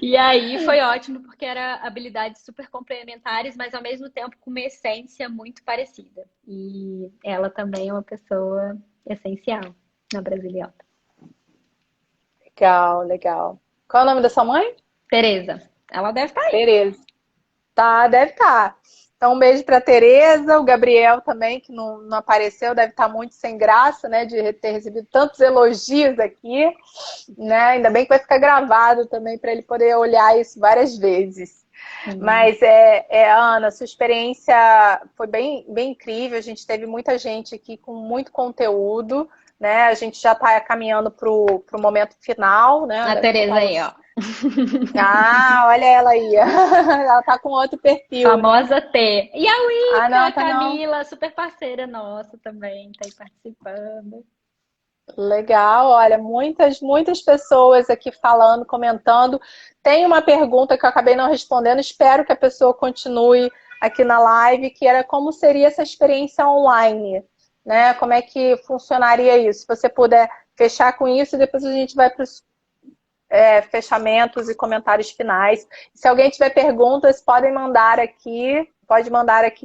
E aí foi ótimo, porque eram habilidades super complementares, mas ao mesmo tempo com uma essência muito parecida. E ela também é uma pessoa essencial na Brasiliana. Legal, legal. Qual é o nome da sua mãe? Tereza, ela deve estar aí. Tereza. Tá, deve estar. Então, um beijo para Tereza, o Gabriel também, que não apareceu, deve estar muito sem graça, né, de ter recebido tantos elogios aqui, né? Ainda bem que vai ficar gravado também para ele poder olhar isso várias vezes. Mas, Ana, sua experiência foi bem incrível. A gente teve muita gente aqui com muito conteúdo, né? A gente já está caminhando para o momento final, né? A Tereza aí, ó. Ah, olha ela aí. Ela tá com outro perfil, né? Famosa T. E a Wicca, não, a tá não. Camila, super parceira nossa também, tá aí participando. Legal, olha, muitas pessoas aqui falando, comentando. Tem uma pergunta que eu acabei não respondendo, espero que a pessoa continue aqui na live, que era como seria essa experiência online, né? Como é que funcionaria isso? Se você puder fechar com isso, depois a gente vai para os fechamentos e comentários finais. Se alguém tiver perguntas, pode mandar aqui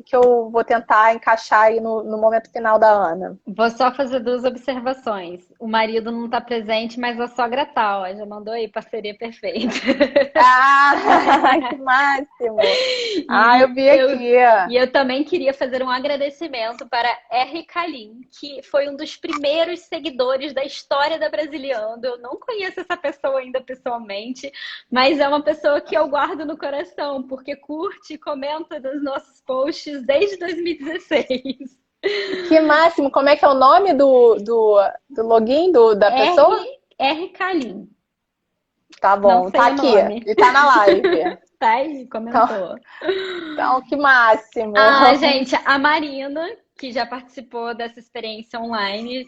que eu vou tentar encaixar aí no momento final da Ana. Vou só fazer 2 observações. O marido não está presente, mas a sogra tá, ó. Já mandou aí, parceria perfeita. Ah, que máximo! Eu vi aqui. E eu também queria fazer um agradecimento para R. Kalim, que foi um dos primeiros seguidores da história da Brasiliando. Eu não conheço essa pessoa ainda pessoalmente, mas é uma pessoa que eu guardo no coração, porque curte e comenta nos nossos posts desde 2016. Que máximo! Como é que é o nome do login da pessoa? R. Kalim. Tá bom, tá aqui. E tá na live. Tá aí, comentou. Então, que máximo! Gente, a Marina, que já participou dessa experiência online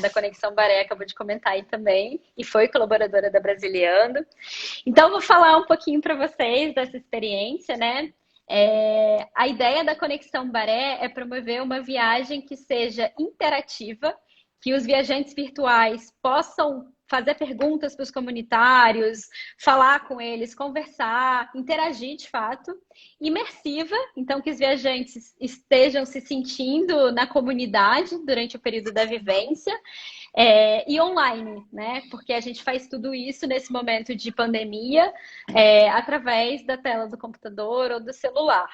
da Conexão Baré, acabou de comentar aí também, e foi colaboradora da Brasiliando. Então, vou falar um pouquinho para vocês dessa experiência, né? A ideia da Conexão Baré é promover uma viagem que seja interativa, que os viajantes virtuais possam fazer perguntas para os comunitários, falar com eles, conversar, interagir de fato, imersiva, então que os viajantes estejam se sentindo na comunidade durante o período da vivência, e online, né? Porque a gente faz tudo isso nesse momento de pandemia, através da tela do computador ou do celular.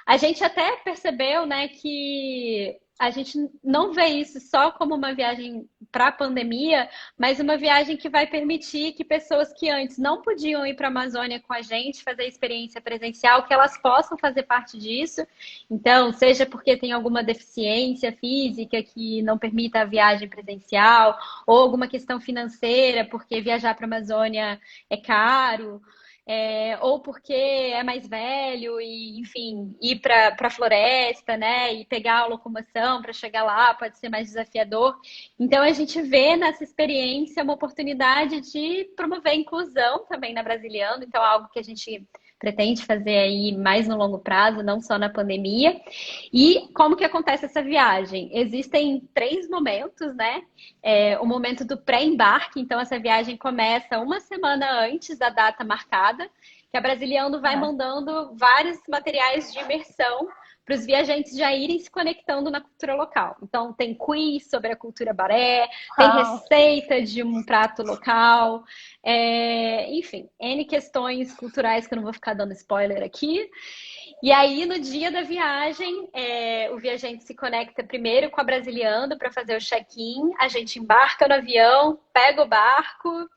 A gente até percebeu, né, que a gente não vê isso só como uma viagem para a pandemia, mas uma viagem que vai permitir que pessoas que antes não podiam ir para a Amazônia com a gente, fazer a experiência presencial, que elas possam fazer parte disso. Então, seja porque tem alguma deficiência física que não permita a viagem presencial, ou alguma questão financeira, porque viajar para a Amazônia é caro. Ou porque é mais velho e, enfim, ir para a floresta, né? E pegar a locomoção para chegar lá pode ser mais desafiador. Então, a gente vê nessa experiência uma oportunidade de promover a inclusão também na Brasiliano. Então, é algo que a gente pretende fazer aí mais no longo prazo, não só na pandemia. E como que acontece essa viagem? Existem 3 momentos, né? O momento do pré-embarque, então essa viagem começa uma semana antes da data marcada, que a Brasiliando vai mandando vários materiais de imersão para os viajantes já irem se conectando na cultura local. Então, tem quiz sobre a cultura baré, tem receita de um prato local, enfim, N questões culturais que eu não vou ficar dando spoiler aqui. E aí, no dia da viagem, o viajante se conecta primeiro com a Brasiliando para fazer o check-in, a gente embarca no avião, pega o barco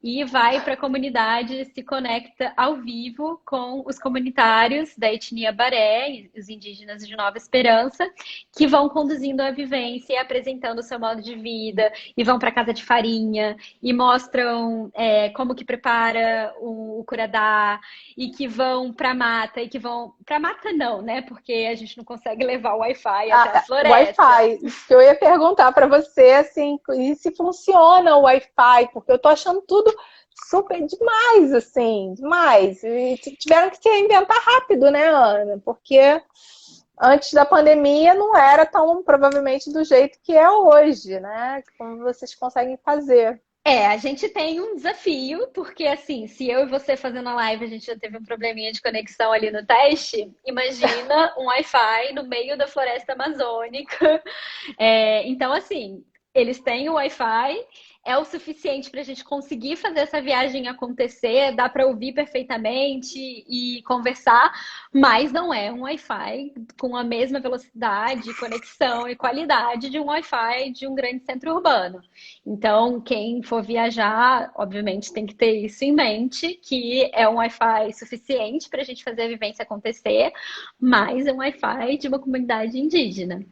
e vai para a comunidade, se conecta ao vivo com os comunitários da etnia Baré, os indígenas de Nova Esperança, que vão conduzindo a vivência e apresentando o seu modo de vida, e vão para a casa de farinha, e mostram como que prepara o curadá, e que vão para a mata, e que vão... Para a mata não, né? Porque a gente não consegue levar o Wi-Fi até a floresta. Wi-Fi. Que eu ia perguntar para você, assim, e se funciona o Wi-Fi, porque eu tô achando tudo super demais, assim, demais. E tiveram que se reinventar rápido, né, Ana? Porque antes da pandemia não era tão, provavelmente, do jeito que é hoje, né? Como vocês conseguem fazer. A gente tem um desafio, porque assim, se eu e você fazendo a live, a gente já teve um probleminha de conexão ali no teste, imagina um Wi-Fi no meio da floresta amazônica. Então, assim, eles têm o Wi-Fi, é o suficiente para a gente conseguir fazer essa viagem acontecer, dá para ouvir perfeitamente e conversar, mas não é um Wi-Fi com a mesma velocidade, conexão e qualidade de um Wi-Fi de um grande centro urbano. Então, quem for viajar, obviamente, tem que ter isso em mente, que é um Wi-Fi suficiente para a gente fazer a vivência acontecer, mas é um Wi-Fi de uma comunidade indígena.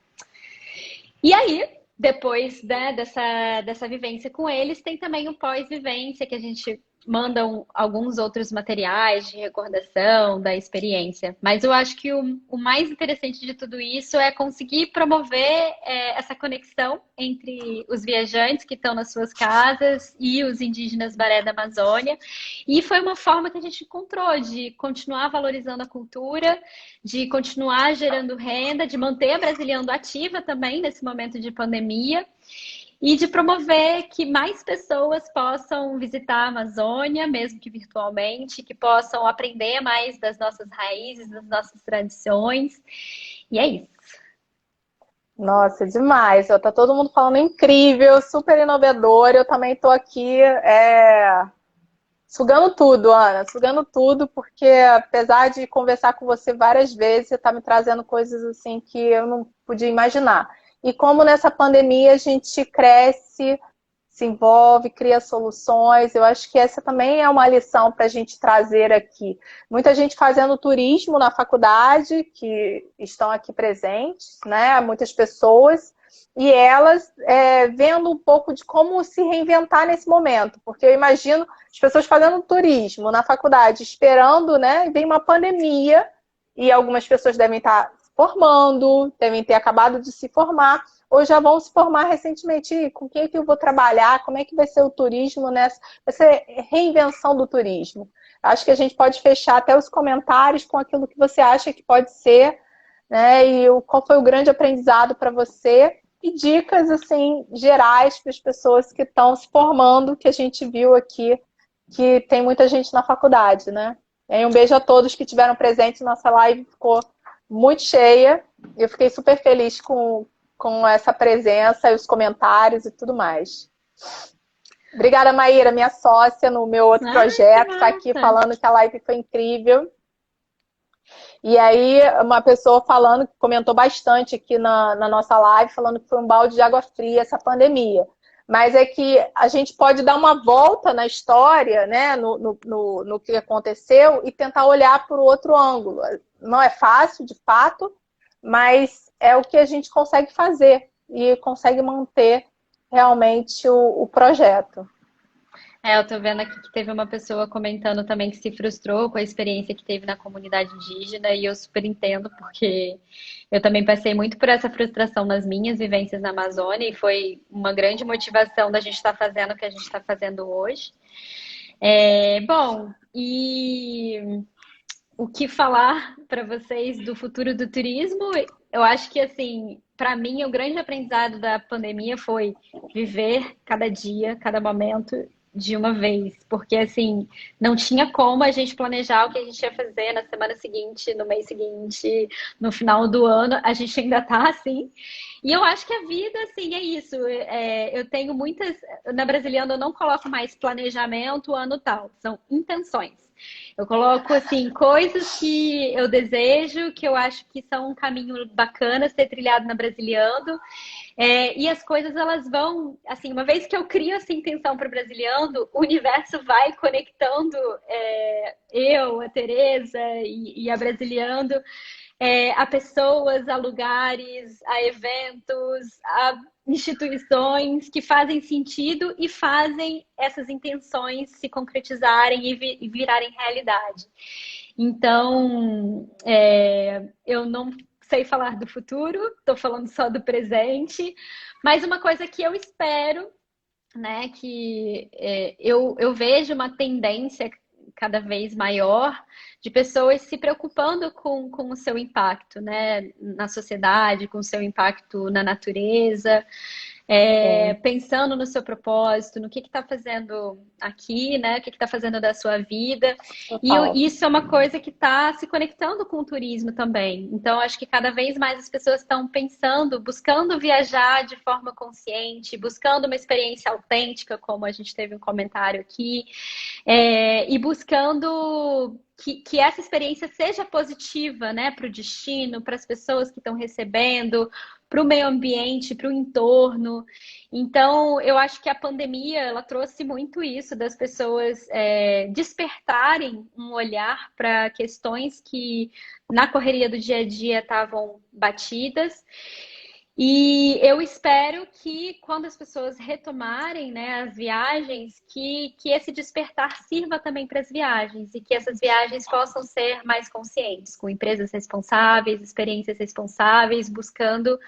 E aí, depois, né, dessa vivência com eles, tem também o pós-vivência, que a gente manda alguns outros materiais de recordação da experiência. Mas eu acho que o mais interessante de tudo isso é conseguir promover essa conexão entre os viajantes que estão nas suas casas e os indígenas Baré da Amazônia. E foi uma forma que a gente encontrou de continuar valorizando a cultura, de continuar gerando renda, de manter a Brasiliando ativa também nesse momento de pandemia e de promover que mais pessoas possam visitar a Amazônia, mesmo que virtualmente, que possam aprender mais das nossas raízes, das nossas tradições. E é isso. Nossa, demais. Tá todo mundo falando incrível, super inovador. Eu também estou aqui sugando tudo, Ana, sugando tudo, porque apesar de conversar com você várias vezes, você está me trazendo coisas assim que eu não podia imaginar. E como nessa pandemia a gente cresce, se envolve, cria soluções, eu acho que essa também é uma lição para a gente trazer aqui. Muita gente fazendo turismo na faculdade, que estão aqui presentes, né? Muitas pessoas, e elas vendo um pouco de como se reinventar nesse momento, porque eu imagino as pessoas fazendo turismo na faculdade, esperando, né? Vem uma pandemia, e algumas pessoas devem estar formando, devem ter acabado de se formar, ou já vão se formar recentemente. E com quem é que eu vou trabalhar? Como é que vai ser o turismo nessa? Vai ser reinvenção do turismo. Acho que a gente pode fechar até os comentários com aquilo que você acha que pode ser, né? E qual foi o grande aprendizado para você? E dicas, assim, gerais para as pessoas que estão se formando, que a gente viu aqui, que tem muita gente na faculdade, né? E um beijo a todos que estiveram presentes. Nossa live ficou muito cheia. Eu fiquei super feliz com essa presença e os comentários e tudo mais. Obrigada, Maíra, minha sócia no meu outro projeto, está aqui falando que a live foi incrível. E aí, uma pessoa falando, que comentou bastante aqui na nossa live, falando que foi um balde de água fria essa pandemia. Mas é que a gente pode dar uma volta na história, né, no que aconteceu, e tentar olhar por outro ângulo. Não é fácil, de fato, mas é o que a gente consegue fazer e consegue manter realmente o projeto. Eu tô vendo aqui que teve uma pessoa comentando também que se frustrou com a experiência que teve na comunidade indígena, e eu super entendo, porque eu também passei muito por essa frustração nas minhas vivências na Amazônia, e foi uma grande motivação da gente estar fazendo o que a gente está fazendo hoje. Bom, e o que falar para vocês do futuro do turismo? Eu acho que, assim, para mim, o grande aprendizado da pandemia foi viver cada dia, cada momento de uma vez, porque assim, não tinha como a gente planejar o que a gente ia fazer na semana seguinte, no mês seguinte, no final do ano, a gente ainda tá assim. E eu acho que a vida, assim, é isso. Eu tenho muitas. Na Brasiliana, eu não coloco mais planejamento, ano tal, são intenções. Eu coloco, assim, coisas que eu desejo, que eu acho que são um caminho bacana ser trilhado na Brasiliando. E as coisas, elas vão, assim, uma vez que eu crio essa intenção para o Brasiliando, o universo vai conectando eu, a Tereza e a Brasiliando a pessoas, a lugares, a eventos, a instituições que fazem sentido e fazem essas intenções se concretizarem e virarem realidade. Então, eu não sei falar do futuro, estou falando só do presente, mas uma coisa que eu espero, né, que eu vejo uma tendência cada vez maior de pessoas se preocupando com o seu impacto, né, na sociedade, com o seu impacto na natureza, pensando no seu propósito, no que está fazendo aqui, né? O que está fazendo da sua vida. E isso é uma coisa que está se conectando com o turismo também. Então, acho que cada vez mais as pessoas estão pensando, buscando viajar de forma consciente, buscando uma experiência autêntica, como a gente teve um comentário aqui, e buscando que essa experiência seja positiva, né, para o destino, para as pessoas que estão recebendo, para o meio ambiente, para o entorno. Então, eu acho que a pandemia ela trouxe muito isso das pessoas despertarem um olhar para questões que na correria do dia a dia estavam batidas. E eu espero que quando as pessoas retomarem, né, as viagens, que esse despertar sirva também para as viagens e que essas viagens possam ser mais conscientes, com empresas responsáveis, experiências responsáveis, buscando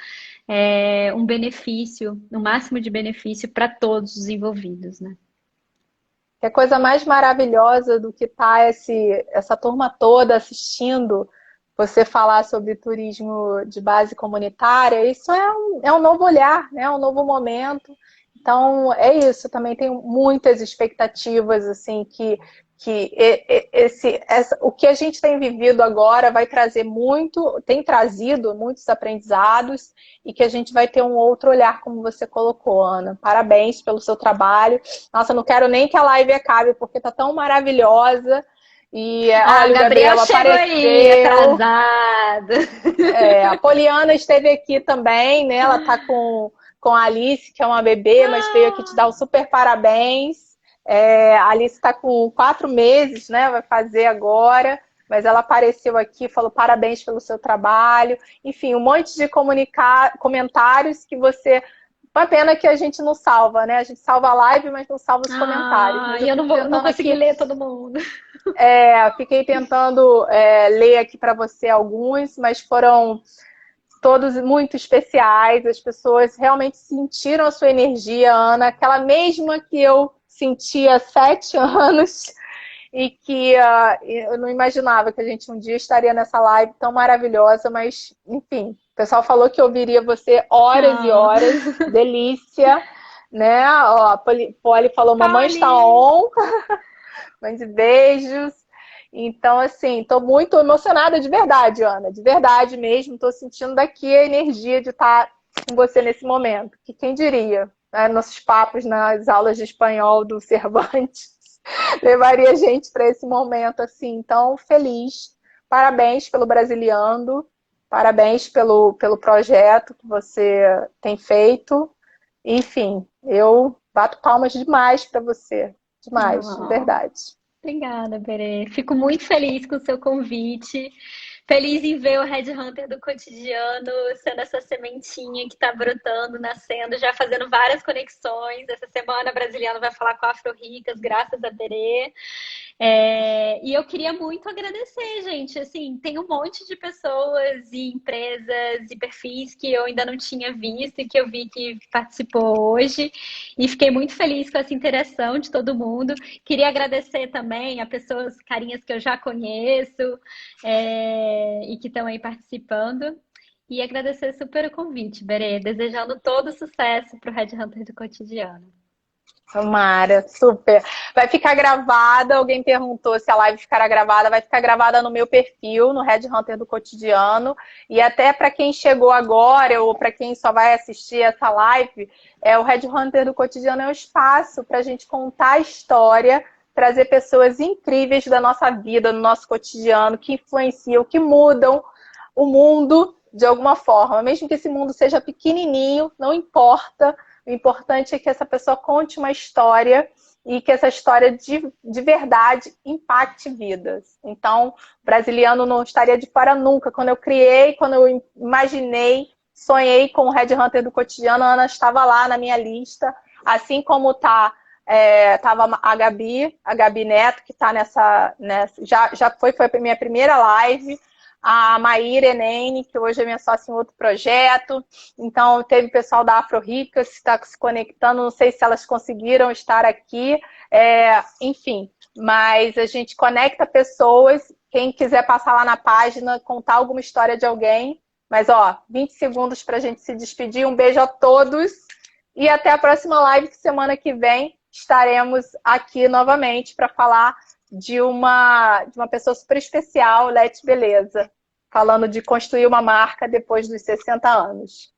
um benefício, o máximo de benefício para todos os envolvidos, né? Que coisa mais maravilhosa do que tá essa turma toda assistindo você falar sobre turismo de base comunitária. Isso é um novo olhar, né? Um novo momento. Então, é isso. Também tenho muitas expectativas, assim, que o que a gente tem vivido agora vai trazer tem trazido muitos aprendizados e que a gente vai ter um outro olhar, como você colocou, Ana. Parabéns pelo seu trabalho. Nossa, não quero nem que a live acabe, porque tá tão maravilhosa. E olha, o Gabriel chegou apareceu. Aí, atrasado. A Poliana esteve aqui também, né? Ela tá com a Alice, que é uma bebê, mas veio aqui te dar um super parabéns. A Alice está com 4 meses, né? Vai fazer agora, mas ela apareceu aqui, falou parabéns pelo seu trabalho. Enfim, um monte de comentários que você... Uma pena que a gente não salva, né? A gente salva a live, mas não salva os comentários. Mas eu não consegui ler todo mundo. Fiquei tentando ler aqui para você alguns, mas foram todos muito especiais. As pessoas realmente sentiram a sua energia, Ana, aquela mesma que eu sentia há 7 anos e que eu não imaginava que a gente um dia estaria nessa live tão maravilhosa, mas, enfim, o pessoal falou que ouviria você horas e horas, delícia, né? Ó, a Poli falou, mamãe está on, mande beijos. Então, assim, estou muito emocionada de verdade, Ana, de verdade mesmo, estou sentindo daqui a energia de estar com você nesse momento, que quem diria, né? Nossos papos nas aulas de espanhol do Cervantes levaria a gente para esse momento, assim, então, feliz. Parabéns pelo Brasiliando, parabéns pelo projeto que você tem feito. Enfim, eu bato palmas demais para você, demais, de verdade. Obrigada, Berê. Fico muito feliz com o seu convite. Feliz em ver o Red Hunter do cotidiano sendo essa sementinha que está brotando, nascendo, já fazendo várias conexões. Essa semana a Brasiliano vai falar com a Afro Ricas, graças a Berê. E eu queria muito agradecer, gente. Assim, tem um monte de pessoas e empresas e perfis que eu ainda não tinha visto e que eu vi que participou hoje. E fiquei muito feliz com essa interação de todo mundo. Queria agradecer também a pessoas, carinhas que eu já conheço e que estão aí participando. E agradecer super o convite, Berê. Desejando todo sucesso para o Red Hunter do cotidiano. Tomara, super. Vai ficar gravada, alguém perguntou se a live ficará gravada, vai ficar gravada no meu perfil, no Red Hunter do Cotidiano, e até para quem chegou agora, ou para quem só vai assistir essa live, o Red Hunter do Cotidiano é um espaço para a gente contar a história, trazer pessoas incríveis da nossa vida, do nosso cotidiano, que influenciam, que mudam o mundo de alguma forma. Mesmo que esse mundo seja pequenininho, não importa. O importante é que essa pessoa conte uma história e que essa história de verdade impacte vidas. Então, o Brasiliano não estaria de fora nunca. Quando eu criei, quando eu imaginei, sonhei com o Red Hunter do Cotidiano, a Ana estava lá na minha lista, assim como estava a Gabi Neto, que está já foi a minha primeira live, a Maíra Enene, que hoje é minha sócia em outro projeto. Então, teve o pessoal da Afro Rica que está se conectando, não sei se elas conseguiram estar aqui, enfim, mas a gente conecta pessoas. Quem quiser passar lá na página, contar alguma história de alguém. Mas, 20 segundos para a gente se despedir. Um beijo a todos e até a próxima live, que semana que vem estaremos aqui novamente para falar de uma pessoa super especial, Leti Beleza, falando de construir uma marca depois dos 60 anos.